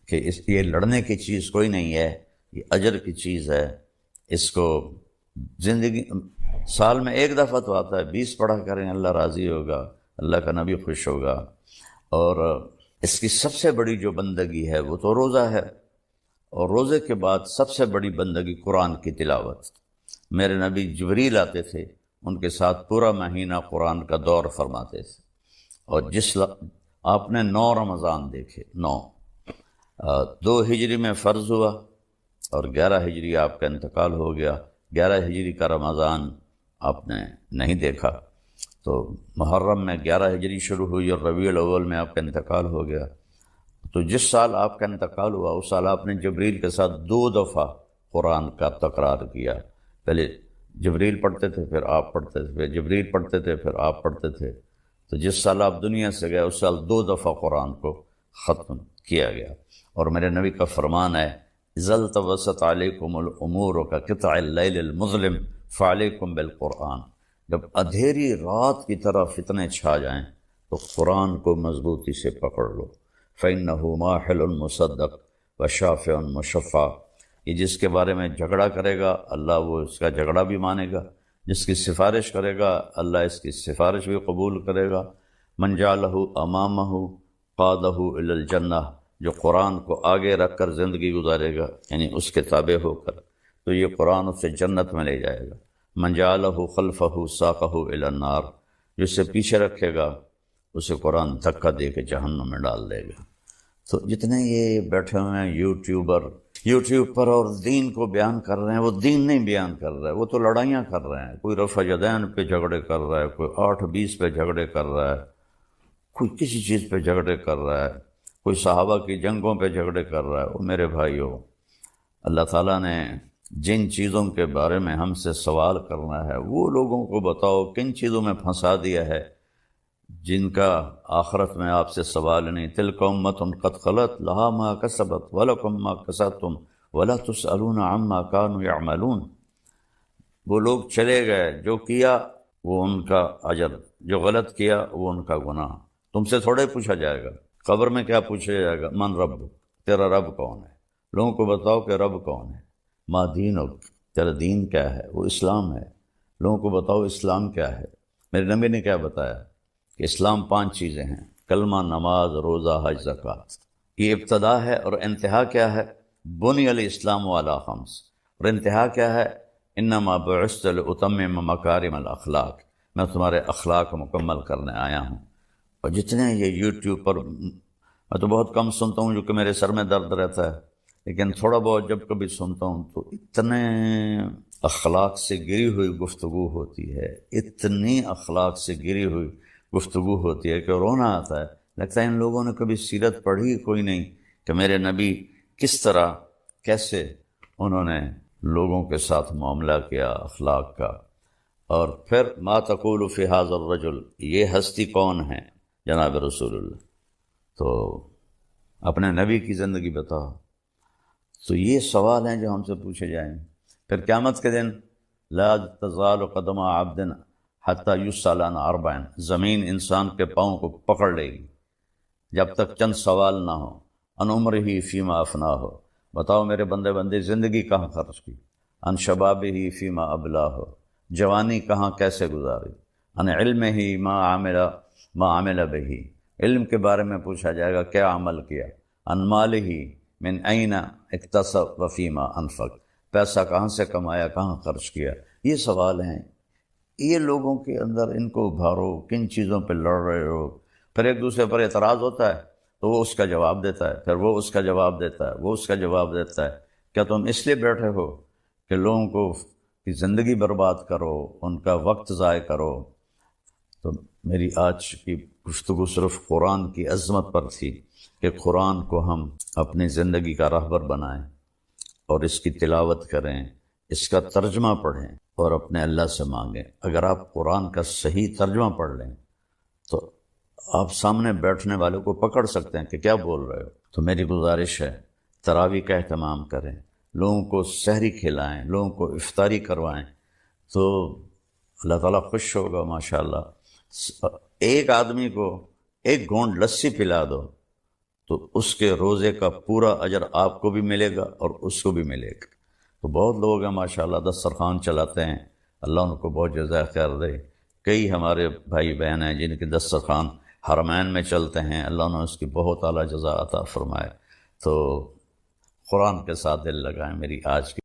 A: کہ یہ لڑنے کی چیز کوئی نہیں ہے، یہ اجر کی چیز ہے، اس کو زندگی سال میں ایک دفعہ تو آتا ہے، 20 پڑھا کریں، اللہ راضی ہوگا، اللہ کا نبی خوش ہوگا۔ اور اس کی سب سے بڑی جو بندگی ہے وہ تو روزہ ہے، اور روزے کے بعد سب سے بڑی بندگی قرآن کی تلاوت۔ میرے نبی جبریل آتے تھے، ان کے ساتھ پورا مہینہ قرآن کا دور فرماتے تھے، اور آپ نے 9 رمضان دیکھے، 9 2 ہجری میں فرض ہوا اور 11 ہجری آپ کا انتقال ہو گیا، 11 ہجری کا رمضان آپ نے نہیں دیکھا، تو محرم میں 11 ہجری شروع ہوئی اور ربیع الاول میں آپ کا انتقال ہو گیا۔ تو جس سال آپ کا انتقال ہوا اس سال آپ نے جبریل کے ساتھ 2 دفعہ قرآن کا تکرار کیا، پہلے جبریل پڑھتے تھے پھر آپ پڑھتے تھے، پھر جبریل پڑھتے تھے پھر آپ پڑھتے تھے، تو جس سال آپ دنیا سے گئے اس سال 2 دفعہ قرآن کو ختم کیا گیا۔ اور میرے نبی کا فرمان ہے، اذا التبست علیکم الامور کقطع اللیل المظلم فعلیکم بالقرآن، جب اندھیری رات کی طرح فتنے چھا جائیں تو قرآن کو مضبوطی سے پکڑ لو، فإنہ ماحل مصدق وشافع مشفع، یہ جس کے بارے میں جھگڑا کرے گا اللہ وہ اس کا جھگڑا بھی مانے گا، جس کی سفارش کرے گا اللہ اس کی سفارش بھی قبول کرے گا۔ من جعلہ امامہ قادہ الی الجنہ، جو قرآن کو آگے رکھ کر زندگی گزارے گا، یعنی اس کے تابع ہو کر، تو یہ قرآن اسے جنت میں لے جائے گا۔ من جعلہ خلفہ ساقہ الی النار، جو اسے پیچھے رکھے گا اسے قرآن دھکا دے کے جہنم میں ڈال دے گا۔ تو جتنے یہ بیٹھے ہوئے ہیں یوٹیوبر یوٹیوب پر اور دین کو بیان کر رہے ہیں، وہ دین نہیں بیان کر رہے، وہ تو لڑائیاں کر رہے ہیں، کوئی رفع یدین پہ جھگڑے کر رہا ہے، کوئی 8-20 پہ جھگڑے کر رہا ہے، کوئی کسی چیز پہ جھگڑے کر رہا ہے، کوئی صحابہ کی جنگوں پہ جھگڑے کر رہا ہے۔ وہ میرے بھائیوں، اللہ تعالیٰ نے جن چیزوں کے بارے میں ہم سے سوال کرنا ہے وہ لوگوں کو بتاؤ کن چیزوں میں پھنسا دیا ہے جن کا آخرت میں آپ سے سوال نہیں. تلک امۃ قد خلت لہا ما کسبت ولکم ما کسبتم ولا تسألون عما كانوا يعملون. وہ لوگ چلے گئے، جو کیا وہ ان کا اجر، جو غلط کیا وہ ان کا گناہ. تم سے تھوڑے پوچھا جائے گا. قبر میں کیا پوچھا جائے گا؟ من رب، تیرا رب کون ہے؟ لوگوں کو بتاؤ کہ رب کون ہے. ما دینک، تیرا دین کیا ہے؟ وہ اسلام ہے. لوگوں کو بتاؤ اسلام کیا ہے. میرے نبی نے کیا بتایا کہ اسلام 5 چیزیں ہیں: کلمہ، نماز، روزہ، حج، زکوٰۃ. یہ ابتدا ہے، اور انتہا کیا ہے؟ بنی الاسلام علی 5. اور انتہا کیا ہے؟ انما بعثت لاتمم مکارم الاخلاق، میں تمہارے اخلاق مکمل کرنے آیا ہوں. اور جتنے یہ یوٹیوب پر، میں تو بہت کم سنتا ہوں جو کہ میرے سر میں درد رہتا ہے، لیکن تھوڑا بہت جب کبھی سنتا ہوں تو اتنے اخلاق سے گری ہوئی گفتگو ہوتی ہے، اتنی اخلاق سے گری ہوئی گفتگو ہوتی ہے کہ رونا آتا ہے. لگتا ہے ان لوگوں نے کبھی سیرت پڑھی کوئی نہیں کہ میرے نبی کس طرح، کیسے انہوں نے لوگوں کے ساتھ معاملہ کیا اخلاق کا. اور پھر ما تقول فی ھذا الرجل، یہ ہستی کون ہے؟ جناب رسول اللہ. تو اپنے نبی کی زندگی بتاؤ. تو یہ سوال ہیں جو ہم سے پوچھے جائیں. پھر قیامت کے دن لا تزال قدم عبد حتی یسأل عن 4، زمین انسان کے پاؤں کو پکڑ لے گی جب تک چند سوال نہ ہو. ان عمرہ فیما افناہ، بتاؤ میرے بندے زندگی کہاں خرچ کی. ان شبابہ فیما ابلاہ، جوانی کہاں کیسے گزاری. ان علمہ ما عمل بہ، علم کے بارے میں پوچھا جائے گا کیا عمل کیا. ان مالہ من این اکتسب وفیما انفق، پیسہ کہاں سے کمایا، کہاں خرچ کیا. یہ سوال ہیں. یہ لوگوں کے اندر ان کو ابھارو، کن چیزوں پہ لڑ رہے ہو. پھر ایک دوسرے پر اعتراض ہوتا ہے تو وہ اس کا جواب دیتا ہے، پھر وہ اس کا جواب دیتا ہے، وہ اس کا جواب دیتا ہے. کیا تم اس لیے بیٹھے ہو کہ لوگوں کو کی زندگی برباد کرو، ان کا وقت ضائع کرو؟ تو میری آج کی گفتگو صرف قرآن کی عظمت پر تھی کہ قرآن کو ہم اپنی زندگی کا راہبر بنائیں اور اس کی تلاوت کریں، اس کا ترجمہ پڑھیں اور اپنے اللہ سے مانگیں. اگر آپ قرآن کا صحیح ترجمہ پڑھ لیں تو آپ سامنے بیٹھنے والوں کو پکڑ سکتے ہیں کہ کیا بول رہے ہو. تو میری گزارش ہے تراویح کا اہتمام کریں، لوگوں کو سحری کھلائیں، لوگوں کو افطاری کروائیں، تو اللہ تعالیٰ خوش ہوگا. ماشاءاللہ ایک آدمی کو 1 گھونٹ لسی پلا دو تو اس کے روزے کا پورا اجر آپ کو بھی ملے گا اور اس کو بھی ملے گا. تو بہت لوگ ہیں ماشاءاللہ دسترخوان چلاتے ہیں، اللہ ان کو بہت جزائے خیر دے. کئی ہمارے بھائی بہن ہیں جن کے دسترخوان حرمین میں چلتے ہیں، اللہ نے اس کی بہت اعلیٰ جزا عطا فرمائے. تو قرآن کے ساتھ دل لگائیں. میری آج کی